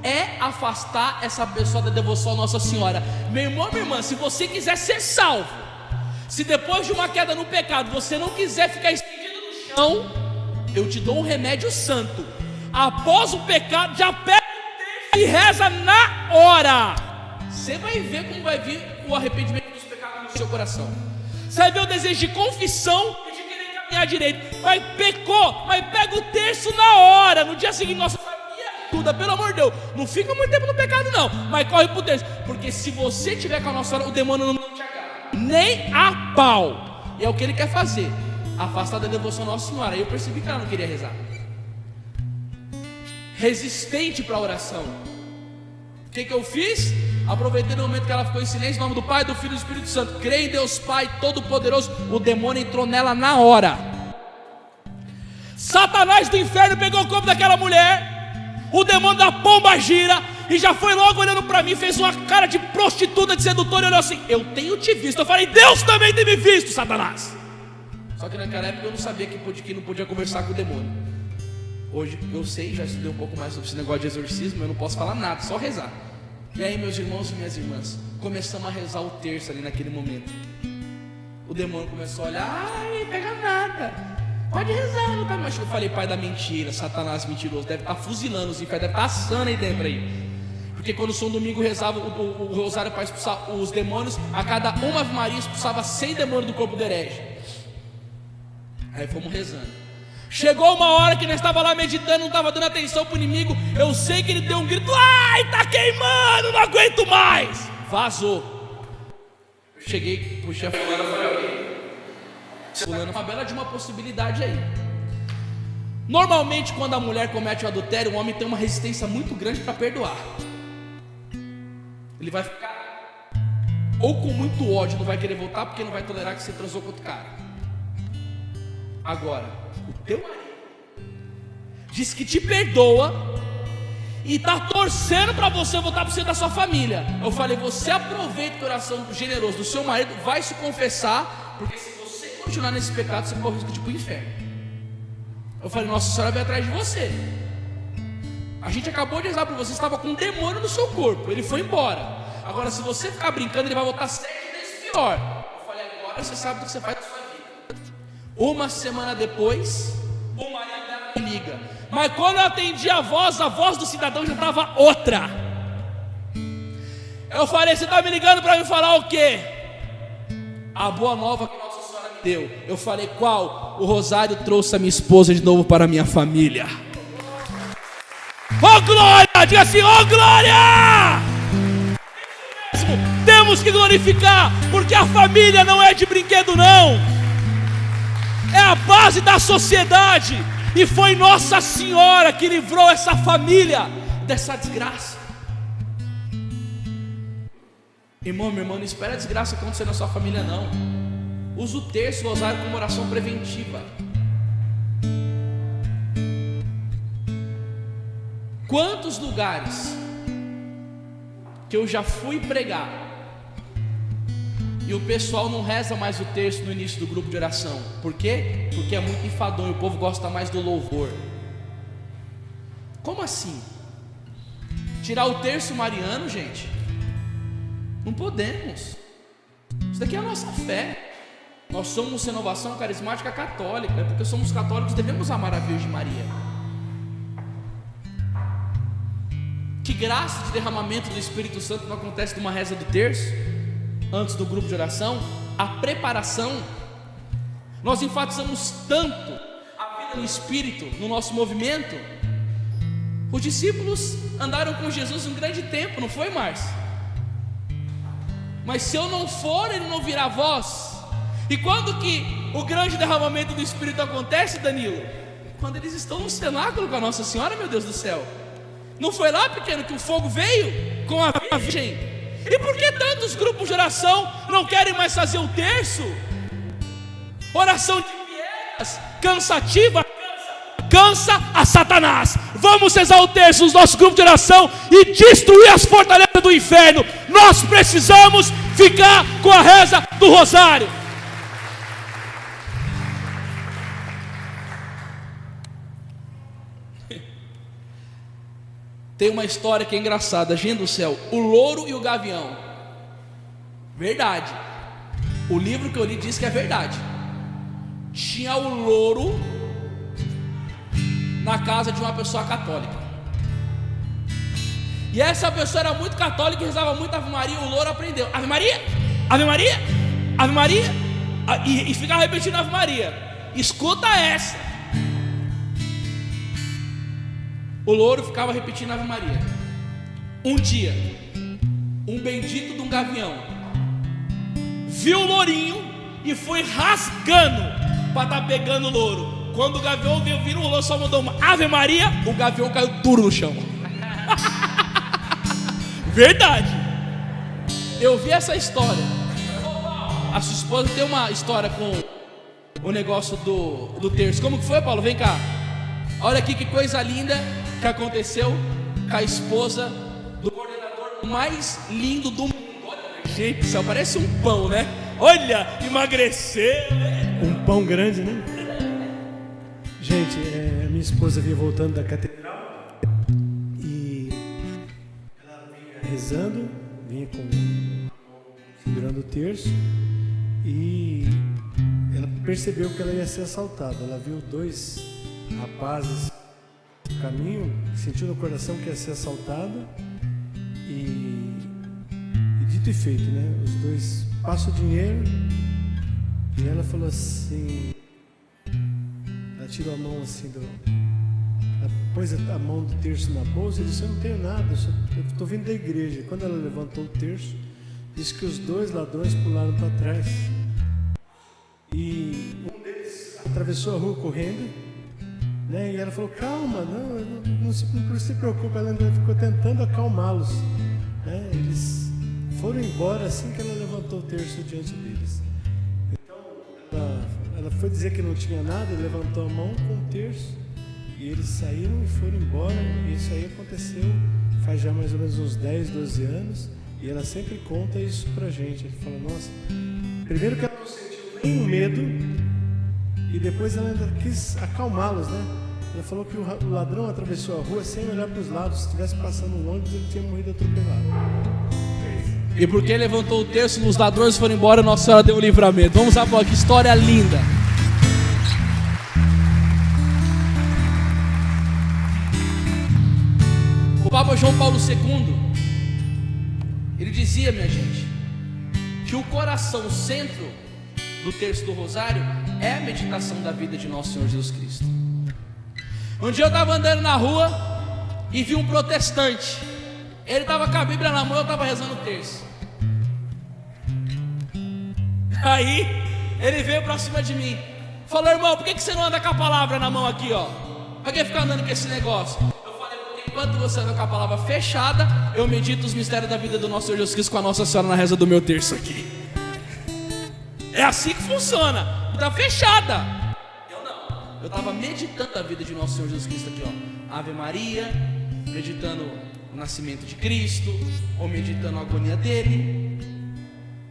é afastar essa pessoa da devoção à Nossa Senhora. Meu irmão, minha irmã, se você quiser ser salvo, se depois de uma queda no pecado você não quiser ficar estendido no chão, eu te dou um remédio santo. Após o pecado, já pega e reza na hora. Você vai ver como vai vir o arrependimento dos pecados no seu coração. Você vai ver o desejo de confissão e de querer caminhar direito. Mas pecou, mas pega o terço na hora. No dia seguinte: Nossa Senhora, me ajuda, pelo amor de Deus. Não fica muito tempo no pecado não, mas corre pro terço. Porque se você tiver com a Nossa Senhora, o demônio não te agarra, nem a pau. E é o que ele quer fazer, afastar da devoção à Nossa Senhora. Aí eu percebi que ela não queria rezar, resistente para a oração. O que eu fiz? Aproveitei no momento que ela ficou em silêncio, em nome do Pai, do Filho e do Espírito Santo. Creio em Deus Pai Todo-Poderoso. O demônio entrou nela na hora. Satanás do inferno pegou o corpo daquela mulher. O demônio da pomba gira e já foi logo olhando para mim, fez uma cara de prostituta, de sedutora, e olhou assim: eu tenho te visto. Eu falei: Deus também tem me visto, Satanás. Só que naquela época eu não sabia que não podia conversar com o demônio. Hoje eu sei, já estudei um pouco mais sobre esse negócio de exorcismo. Eu não posso falar nada, só rezar. E aí, meus irmãos e minhas irmãs, começamos a rezar o terço ali naquele momento. O demônio começou a olhar: ai, pega nada, pode rezar, não tá mais. Eu falei: pai da mentira, Satanás mentiroso, deve estar fuzilando os infernos, deve estar assando aí dentro aí. Porque quando o São Domingo rezava o rosário para expulsar os demônios, a cada uma Ave Maria expulsava 100 demônios do corpo do herege. Aí fomos rezando. Chegou uma hora que nós estávamos lá meditando, não estava dando atenção para o inimigo. Eu sei que ele deu um grito: ai, tá queimando, não aguento mais. Vazou. Eu cheguei, puxei a fulana e falei: ok, fulana, uma bela de uma possibilidade aí. Normalmente quando a mulher comete o adultério, o homem tem uma resistência muito grande para perdoar. Ele vai ficar ou com muito ódio, não vai querer voltar, porque não vai tolerar que você transou com outro cara. Agora, o teu marido diz que te perdoa e está torcendo para você voltar para o centro da sua família. Eu falei: você aproveita o coração generoso do seu marido, vai se confessar, porque se você continuar nesse pecado, você corre o risco de ir para o inferno. Eu falei: Nossa Senhora veio atrás de você. A gente acabou de rezar para você, estava com um demônio no seu corpo, ele foi embora. Agora, se você ficar brincando, ele vai voltar 7 vezes pior. Eu falei: agora você sabe do que você faz na sua vida. Uma semana depois, o marido dela me liga. Mas quando eu atendi a voz do cidadão já estava outra. Eu falei: você está me ligando para me falar o quê? A boa nova que Nossa Senhora me deu. Eu falei: qual? O rosário trouxe a minha esposa de novo para a minha família. Oh glória! Diga assim: oh glória! Temos que glorificar, porque a família não é de brinquedo não. É a base da sociedade. E foi Nossa Senhora que livrou essa família dessa desgraça. Irmão, minha irmã, não espera a desgraça acontecer na sua família não. Usa o terço, o rosário como oração preventiva. Quantos lugares que eu já fui pregar e o pessoal não reza mais o terço no início do grupo de oração? Por quê? Porque é muito enfadonho, o povo gosta mais do louvor. Como assim? Tirar o terço mariano, gente? Não podemos. Isso daqui é a nossa fé. Nós somos Renovação Carismática Católica. É porque somos católicos, devemos amar a Virgem Maria. Que graça de derramamento do Espírito Santo não acontece numa reza do terço, antes do grupo de oração? A preparação. Nós enfatizamos tanto a vida no Espírito, no nosso movimento. Os discípulos andaram com Jesus um grande tempo, não foi, Márcio? Mas se eu não for, ele não virá voz. E quando que o grande derramamento do Espírito acontece, Danilo? Quando eles estão no cenáculo com a Nossa Senhora, meu Deus do céu. Não foi lá, pequeno, que o fogo veio com a Virgem? E por que tantos grupos de oração não querem mais fazer o terço? Oração de piegas, cansativa, cansa a Satanás. Vamos rezar o terço nos nossos grupos de oração e destruir as fortalezas do inferno. Nós precisamos ficar com a reza do rosário. Tem uma história que é engraçada, gente do céu. O louro e o gavião. Verdade. O livro que eu li diz que é verdade. Tinha o louro na casa de uma pessoa católica. E essa pessoa era muito católica e rezava muito Ave Maria. O louro aprendeu: Ave Maria, Ave Maria, Ave Maria. E ficava repetindo Ave Maria. Escuta essa. O louro ficava repetindo Ave Maria. Um dia, um bendito de um gavião viu o lourinho e foi rasgando para estar pegando o louro. Quando o gavião viu o louro, só mandou uma Ave Maria, o gavião caiu duro no chão. Verdade. Eu vi essa história. A sua esposa tem uma história com o negócio do terço. Como que foi, Paulo? Vem cá. Olha aqui que coisa linda que aconteceu com a esposa do coordenador mais lindo do mundo. Olha, gente do céu, parece um pão, né? Olha, emagreceu. Um pão grande, né? Gente, minha esposa vinha voltando da catedral e ela vinha rezando, vinha segurando o terço e ela percebeu que ela ia ser assaltada. Ela viu dois rapazes no caminho, sentiu no coração que ia ser assaltada e dito e feito, né? Os dois passam o dinheiro e ela falou assim, ela tirou a mão assim ela pôs a mão do terço na bolsa e disse: eu não tenho nada, eu estou vindo da igreja. Quando ela levantou o terço, disse que os dois ladrões pularam para trás e um deles atravessou a rua correndo, né? E ela falou: calma, não se preocupe. Ela ainda ficou tentando acalmá-los, né? Eles foram embora assim que ela levantou o terço diante deles. Então ela foi dizer que não tinha nada, levantou a mão com o terço e eles saíram e foram embora. E isso aí aconteceu faz já mais ou menos uns 10, 12 anos. E ela sempre conta isso pra gente. Ele fala: nossa, primeiro que ela não sentiu nenhum medo e depois ela ainda quis acalmá-los, né? Ela falou que o ladrão atravessou a rua sem olhar para os lados. Se estivesse passando um ônibus, ele tinha morrido atropelado. E porque levantou o terço, os ladrões foram embora, Nossa Senhora deu o livramento. Vamos lá, que história linda. Papa João Paulo II, ele dizia, minha gente, que o coração, o centro do terço do rosário é a meditação da vida de nosso Senhor Jesus Cristo. Um dia eu estava andando na rua e vi um protestante. Ele estava com a Bíblia na mão, eu estava rezando o terço. Aí ele veio para cima de mim, falou: irmão, por que você não anda com a palavra na mão aqui, ó? Para que ficar andando com esse negócio? Eu falei: porque enquanto você anda com a palavra fechada, eu medito os mistérios da vida do nosso Senhor Jesus Cristo com a Nossa Senhora na reza do meu terço aqui. É assim que funciona, está fechada. Eu não, eu estava meditando a vida de nosso Senhor Jesus Cristo aqui, ó. Ave Maria, meditando o nascimento de Cristo, ou meditando a agonia dele.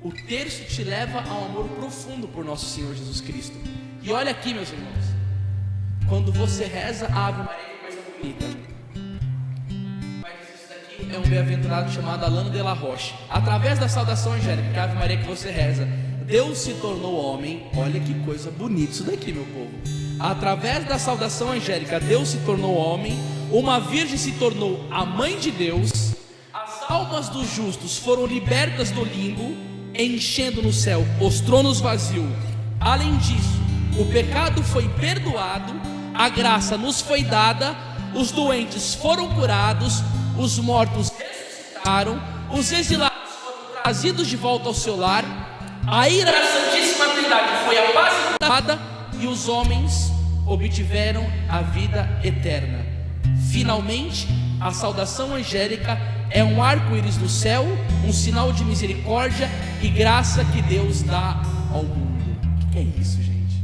O terço te leva a um amor profundo por nosso Senhor Jesus Cristo. E olha aqui, meus irmãos, quando você reza a Ave Maria, que coisa bonita. Mas isso daqui é um bem-aventurado chamado Alano de la Roche. Através da saudação angélica, que é a Ave Maria que você reza, Deus se tornou homem. Olha que coisa bonita isso daqui, meu povo. Através da saudação angélica, Deus se tornou homem. Uma virgem se tornou a mãe de Deus. As almas dos justos foram libertas do limbo, enchendo no céu os tronos vazios. Além disso, o pecado foi perdoado, a graça nos foi dada, os doentes foram curados, os mortos ressuscitaram, os exilados foram trazidos de volta ao seu lar, a ira da Santíssima Trindade foi apaziguada e os homens obtiveram a vida eterna. Finalmente, a saudação angélica é um arco-íris do céu, um sinal de misericórdia e graça que Deus dá ao mundo. O que é isso, gente?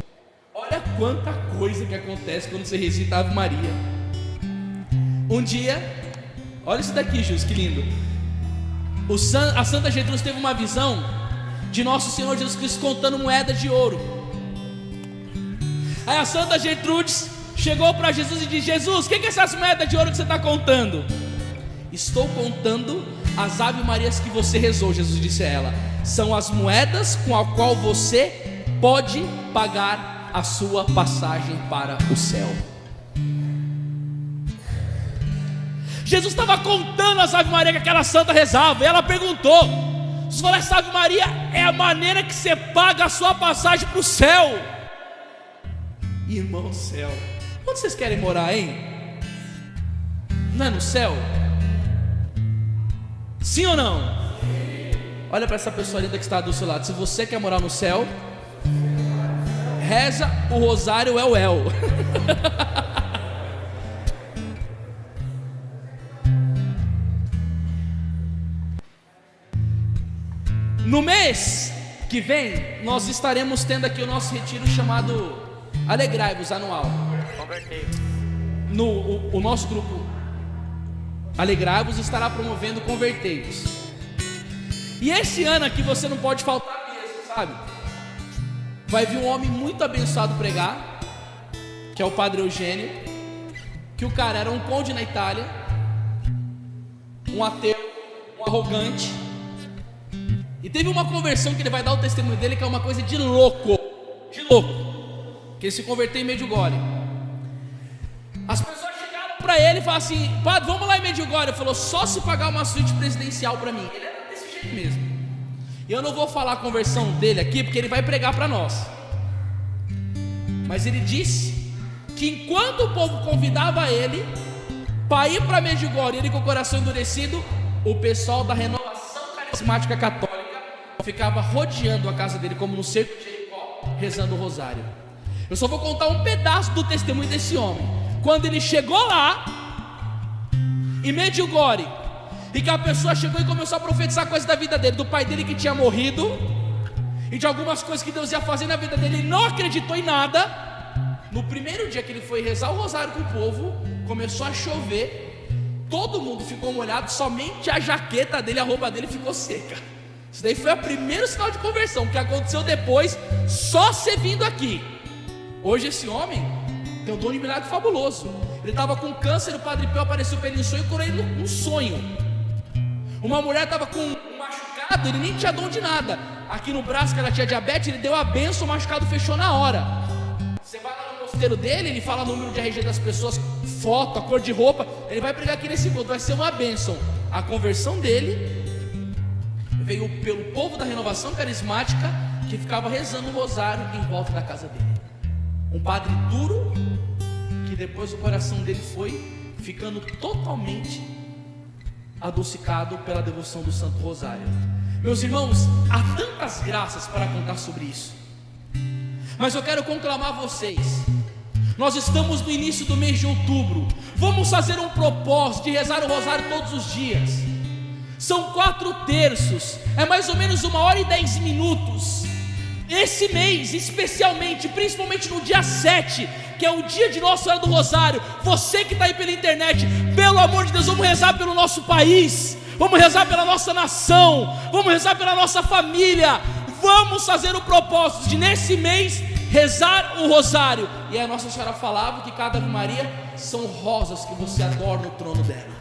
Olha quanta coisa que acontece quando você recita Ave Maria. Um dia, olha isso daqui, Jesus, que lindo. A Santa Gertrudes teve uma visão de nosso Senhor Jesus Cristo contando moedas de ouro. Aí a Santa Gertrudes chegou para Jesus e disse: Jesus, o que é essas moedas de ouro que você está contando? Estou contando as Ave Marias que você rezou, Jesus disse a ela. São as moedas com a qual você pode pagar a sua passagem para o céu. Jesus estava contando as Ave Maria que aquela santa rezava. E ela perguntou: Jesus falou, essa Ave Maria é a maneira que você paga a sua passagem para o céu. Irmão, céu, onde vocês querem morar, hein? Não é no céu? Sim ou não? Olha para essa pessoa linda que está do seu lado. Se você quer morar no céu, reza o rosário El. No mês que vem, nós estaremos tendo aqui o nosso retiro chamado Alegrai-vos anual. O nosso grupo Alegrai-vos estará promovendo Convertei-vos. E esse ano aqui você não pode faltar mesmo, sabe? Vai vir um homem muito abençoado pregar, que é o Padre Eugênio, que o cara era um conde na Itália, um ateu, um arrogante, e teve uma conversão que ele vai dar o testemunho dele, que é uma coisa de louco, que ele se converteu em Medjugorje. As pessoas chegaram para ele e falaram assim: Padre, vamos lá em Medjugorje. Ele falou: só se pagar uma suíte presidencial para mim. Ele era desse jeito mesmo. E eu não vou falar a conversão dele aqui, porque ele vai pregar para nós. Mas ele disse que enquanto o povo convidava ele para ir para Medjugorje, ele com o coração endurecido, o pessoal da Renovação Carismática Católica ficava rodeando a casa dele, como no cerco de Jericó, rezando o rosário. Eu só vou contar um pedaço do testemunho desse homem. Quando ele chegou lá em Medjugorje, e que a pessoa chegou e começou a profetizar coisas da vida dele, do pai dele que tinha morrido, e de algumas coisas que Deus ia fazer na vida dele, ele não acreditou em nada. No primeiro dia que ele foi rezar o rosário com o povo, começou a chover, todo mundo ficou molhado, somente a jaqueta dele, a roupa dele ficou seca. Isso daí foi o primeiro sinal de conversão. O que aconteceu depois, só você vindo aqui. Hoje esse homem tem um dom de milagre fabuloso. Ele estava com câncer, o Padre Pio apareceu para ele em sonho e curou ele num sonho. Uma mulher estava com um machucado, ele nem tinha dom de nada. Aqui no braço que ela tinha diabetes, ele deu a benção, o machucado fechou na hora. Você vai lá no inteiro dele, ele fala o número de RG das pessoas, foto, a cor de roupa. Ele vai pregar aqui nesse culto, vai ser uma bênção. A conversão dele veio pelo povo da Renovação Carismática, que ficava rezando o rosário em volta da casa dele. Um padre duro, que depois o coração dele foi ficando totalmente adocicado pela devoção do Santo Rosário. Meus irmãos, há tantas graças para contar sobre isso, mas eu quero conclamar vocês. Nós estamos no início do mês de outubro. Vamos fazer um propósito de rezar o rosário todos os dias. São 4 terços, é mais ou menos 1h10. Esse mês, especialmente, principalmente no dia 7, que é o dia de Nossa Senhora do Rosário, você que está aí pela internet, pelo amor de Deus, vamos rezar pelo nosso país, vamos rezar pela nossa nação, vamos rezar pela nossa família. Vamos fazer o propósito de, nesse mês, rezar o rosário. E a Nossa Senhora falava que cada Ave Maria são rosas que você adorna o trono dela.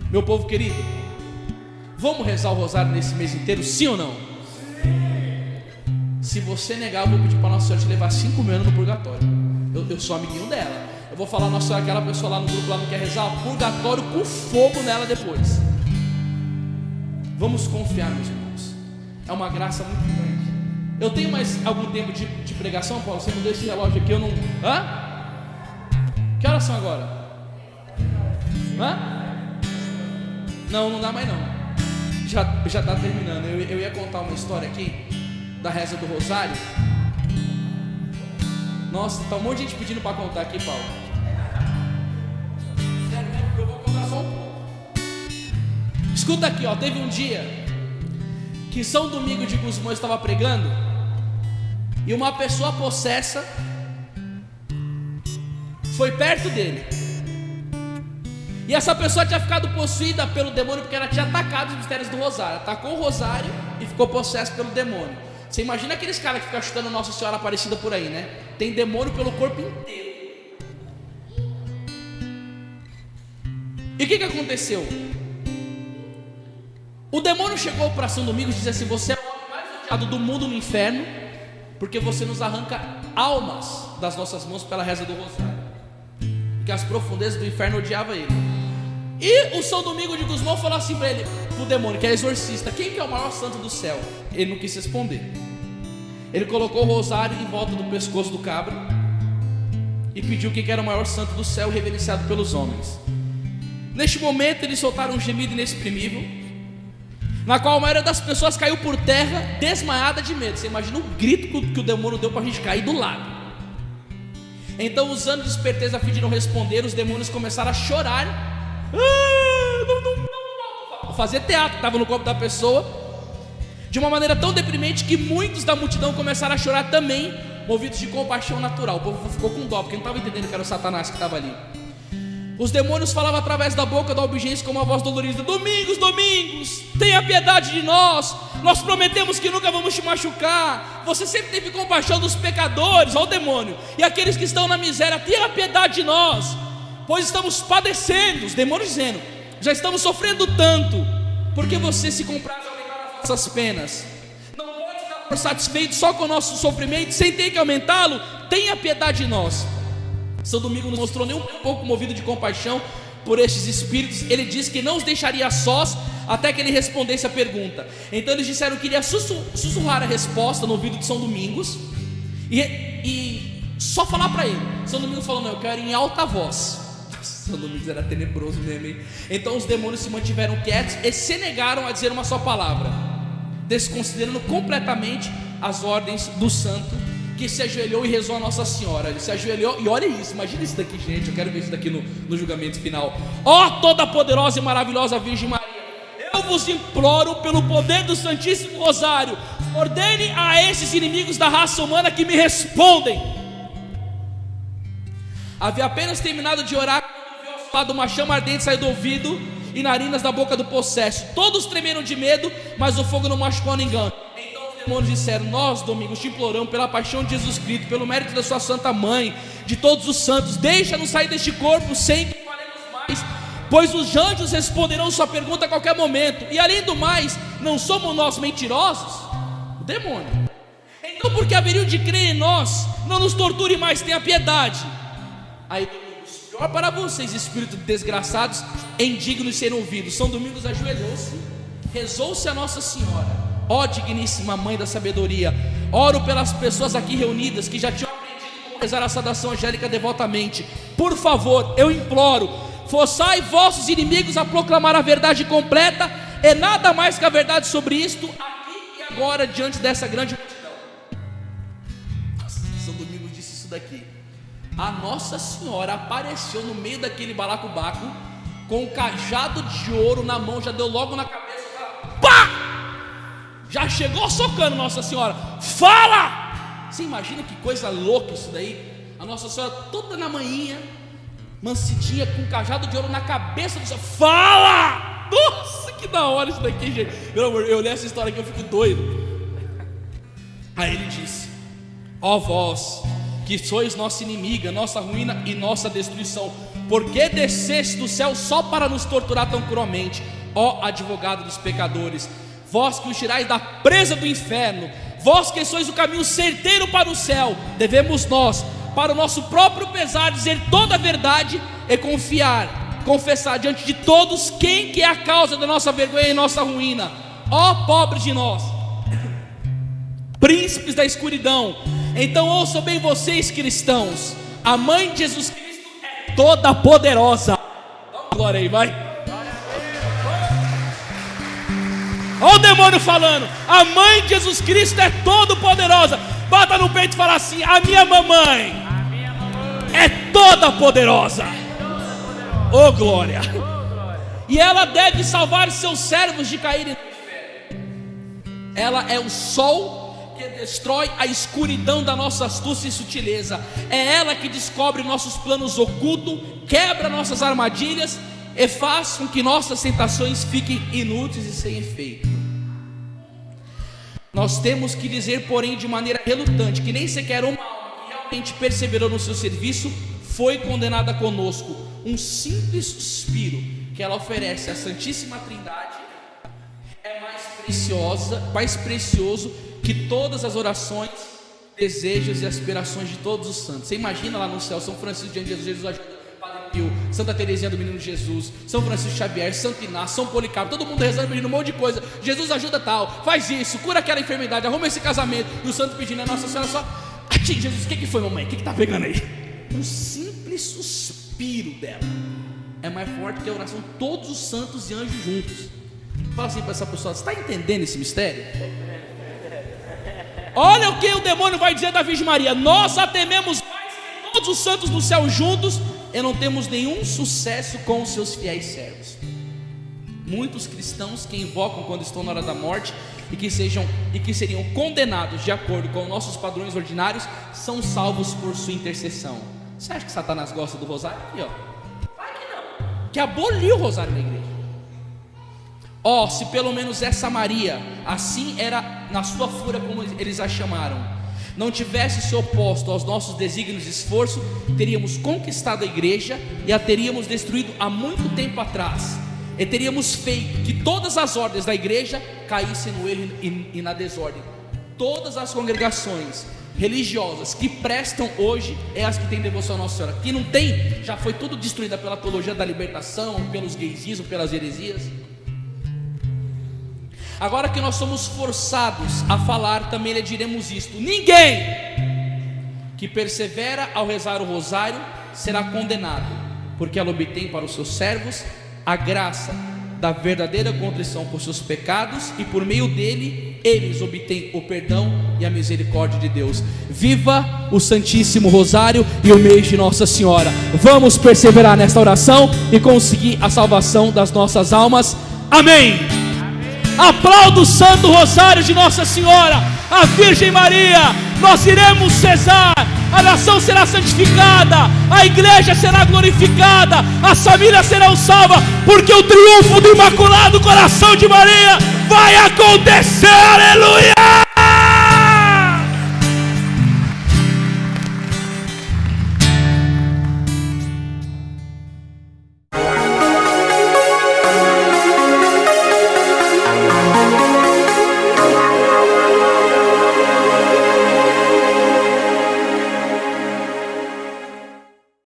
Meu povo querido, vamos rezar o rosário nesse mês inteiro, sim ou não? Sim. Se você negar, eu vou pedir para Nossa Senhora te levar 5 mil anos no purgatório. Eu sou amiguinho dela. Eu vou falar, Nossa Senhora, aquela pessoa lá no grupo lá não quer rezar, o purgatório com fogo nela depois. Vamos confiar, meus irmãos. É uma graça muito grande. Eu tenho mais algum tempo de pregação, Paulo? Você mudou esse relógio aqui, eu não... Que horas são agora? Não dá mais não. Já está terminando. Eu ia contar uma história aqui da reza do rosário. Nossa, tá um monte de gente pedindo para contar aqui, Paulo. Sério, eu vou contar só um pouco. Escuta aqui, ó. Teve um dia que São Domingos de Gusmão estava pregando, e uma pessoa possessa foi perto dele. E essa pessoa tinha ficado possuída pelo demônio, porque ela tinha atacado os mistérios do rosário. Atacou o rosário e ficou possessa pelo demônio. Você imagina aqueles caras que ficam chutando Nossa Senhora Aparecida por aí, né? Tem demônio pelo corpo inteiro. E o que aconteceu? O demônio chegou para São Domingos e disse assim: você é o homem mais odiado do mundo no inferno, porque você nos arranca almas das nossas mãos pela reza do rosário. Que as profundezas do inferno odiavam ele. E o São Domingos de Gusmão falou assim para ele, pro demônio, que é exorcista: quem que é o maior santo do céu? Ele não quis responder. Ele colocou o rosário em volta do pescoço do cabra e pediu quem que era o maior santo do céu, reverenciado pelos homens. Neste momento eles soltaram um gemido inexprimível, na qual a maioria das pessoas caiu por terra, desmaiada de medo. Você imagina o grito que o demônio deu para a gente cair do lado. Então, os anjos de esperteza, a fim de não responder, os demônios começaram a chorar, fazer teatro, estava no corpo da pessoa, de uma maneira tão deprimente que muitos da multidão começaram a chorar também, movidos de compaixão natural. O povo ficou com dó, porque não estava entendendo que era o Satanás que estava ali. Os demônios falavam através da boca do albigense com uma voz dolorida: Domingos, Domingos, tenha piedade de nós. Nós prometemos que nunca vamos te machucar. Você sempre teve compaixão dos pecadores, ó o demônio, e aqueles que estão na miséria. Tenha piedade de nós, pois estamos padecendo. Os demônios dizendo: já estamos sofrendo tanto, porque você se compraz a aumentar as nossas penas. Não pode dar por satisfeito só com o nosso sofrimento, sem ter que aumentá-lo. Tenha piedade de nós. São Domingos não mostrou nem um pouco movido de compaixão por estes espíritos. Ele disse que não os deixaria sós até que ele respondesse a pergunta. Então eles disseram que iria sussurrar a resposta no ouvido de São Domingos e só falar para ele. São Domingos falou: não, eu quero em alta voz. São Domingos era tenebroso mesmo, hein? Então os demônios se mantiveram quietos e se negaram a dizer uma só palavra, desconsiderando completamente as ordens do santo, que se ajoelhou e rezou a Nossa Senhora. Ele se ajoelhou, e olha isso, imagina isso daqui, gente. Eu quero ver isso daqui no julgamento final. Ó toda poderosa e maravilhosa Virgem Maria, eu vos imploro pelo poder do Santíssimo Rosário, ordene a esses inimigos da raça humana que me respondem. Havia apenas terminado de orar quando viu ao seu lado uma chama ardente sair do ouvido e narinas da boca do possesso. Todos tremeram de medo, mas o fogo não machucou a ninguém. Os demônios disseram: nós, Domingos, te imploramos pela paixão de Jesus Cristo, pelo mérito da sua santa mãe, de todos os santos, deixa-nos sair deste corpo sem que falemos mais, pois os anjos responderão sua pergunta a qualquer momento, e além do mais, não somos nós mentirosos? O demônio. Então por que haveriam de crer em nós? Não nos torture mais, tenha piedade. Aí Domingos: pior para vocês, espíritos desgraçados, indignos de serem ouvidos. São Domingos ajoelhou-se, rezou-se a Nossa Senhora: ó digníssima Mãe da Sabedoria, oro pelas pessoas aqui reunidas que já tinham aprendido como rezar a saudação angélica devotamente. Por favor, eu imploro, forçai vossos inimigos a proclamar a verdade completa e nada mais que a verdade sobre isto, aqui e agora, diante dessa grande multidão. Nossa, São Domingos disse isso daqui. A Nossa Senhora apareceu no meio daquele balacobaco com um cajado de ouro na mão, já deu logo na cabeça, pá! Já chegou socando Nossa Senhora. Fala! Você imagina que coisa louca isso daí? A Nossa Senhora toda na manhinha, mansidinha, com um cajado de ouro na cabeça do céu. Fala! Nossa, que da hora isso daqui, gente. Meu amor, eu leio essa história aqui, eu fico doido. Aí ele disse: ó vós, que sois nossa inimiga, nossa ruína e nossa destruição, por que desceste do céu só para nos torturar tão cruelmente? Ó advogado dos pecadores, vós que os tirais da presa do inferno, vós que sois o caminho certeiro para o céu, devemos nós, para o nosso próprio pesar, dizer toda a verdade e confessar diante de todos quem que é a causa da nossa vergonha e nossa ruína. Ó pobres de nós, príncipes da escuridão. Então ouçam bem vocês, cristãos: a mãe de Jesus Cristo é toda poderosa. Dá uma glória aí, vai. Olha o demônio falando: a mãe de Jesus Cristo é todo poderosa. Bata no peito e fala assim: a minha mamãe é toda poderosa. Oh glória. E ela deve salvar seus servos de caírem no inferno. Ela é o sol que destrói a escuridão da nossa astúcia e sutileza. É ela que descobre nossos planos ocultos, quebra nossas armadilhas e faz com que nossas tentações fiquem inúteis e sem efeito. Nós temos que dizer, porém, de maneira relutante, que nem sequer uma alma que realmente perseverou no seu serviço foi condenada conosco. Um simples suspiro que ela oferece à Santíssima Trindade é mais precioso que todas as orações, desejos e aspirações de todos os santos. Você imagina lá no céu, São Francisco de Jesus, Jesus ajuda, Padre Pio, Santa Teresinha do Menino Jesus, São Francisco Xavier, Santo Inácio, São Policarpo, todo mundo rezando, pedindo um monte de coisa. Jesus ajuda tal, faz isso, cura aquela enfermidade, arruma esse casamento. E o santo pedindo a Nossa Senhora só: Jesus, o que foi, mamãe? O que está pegando aí? Um simples suspiro dela é mais forte que a oração de todos os santos e anjos juntos. Fala assim para essa pessoa: você está entendendo esse mistério? Olha o que o demônio vai dizer da Virgem Maria: nós a tememos mais que todos os santos do céu juntos e não temos nenhum sucesso com os seus fiéis servos. Muitos cristãos que invocam quando estão na hora da morte e que seriam condenados de acordo com nossos padrões ordinários são salvos por sua intercessão. Você acha que Satanás gosta do rosário? Aqui, ó. Vai que não. Que aboliu o rosário na igreja. Ó, se pelo menos essa Maria, assim era na sua fúria como eles a chamaram, não tivesse se oposto aos nossos desígnios e esforço, teríamos conquistado a igreja e a teríamos destruído há muito tempo atrás, e teríamos feito que todas as ordens da igreja caíssem no erro e na desordem. Todas as congregações religiosas que prestam hoje é as que têm devoção a Nossa Senhora. Que não tem, já foi tudo destruída pela teologia da libertação, pelos gaysismos, pelas heresias. Agora que nós somos forçados a falar, também lhe diremos isto: ninguém que persevera ao rezar o rosário será condenado, porque ela obtém para os seus servos a graça da verdadeira contrição por seus pecados, e por meio dele eles obtêm o perdão e a misericórdia de Deus. Viva o Santíssimo Rosário e o mês de Nossa Senhora. Vamos perseverar nesta oração e conseguir a salvação das nossas almas. Amém. Aplauda o Santo Rosário de Nossa Senhora, a Virgem Maria. Nós iremos rezar, a nação será santificada, a igreja será glorificada, as famílias serão salvas, porque o triunfo do Imaculado Coração de Maria vai acontecer. Aleluia!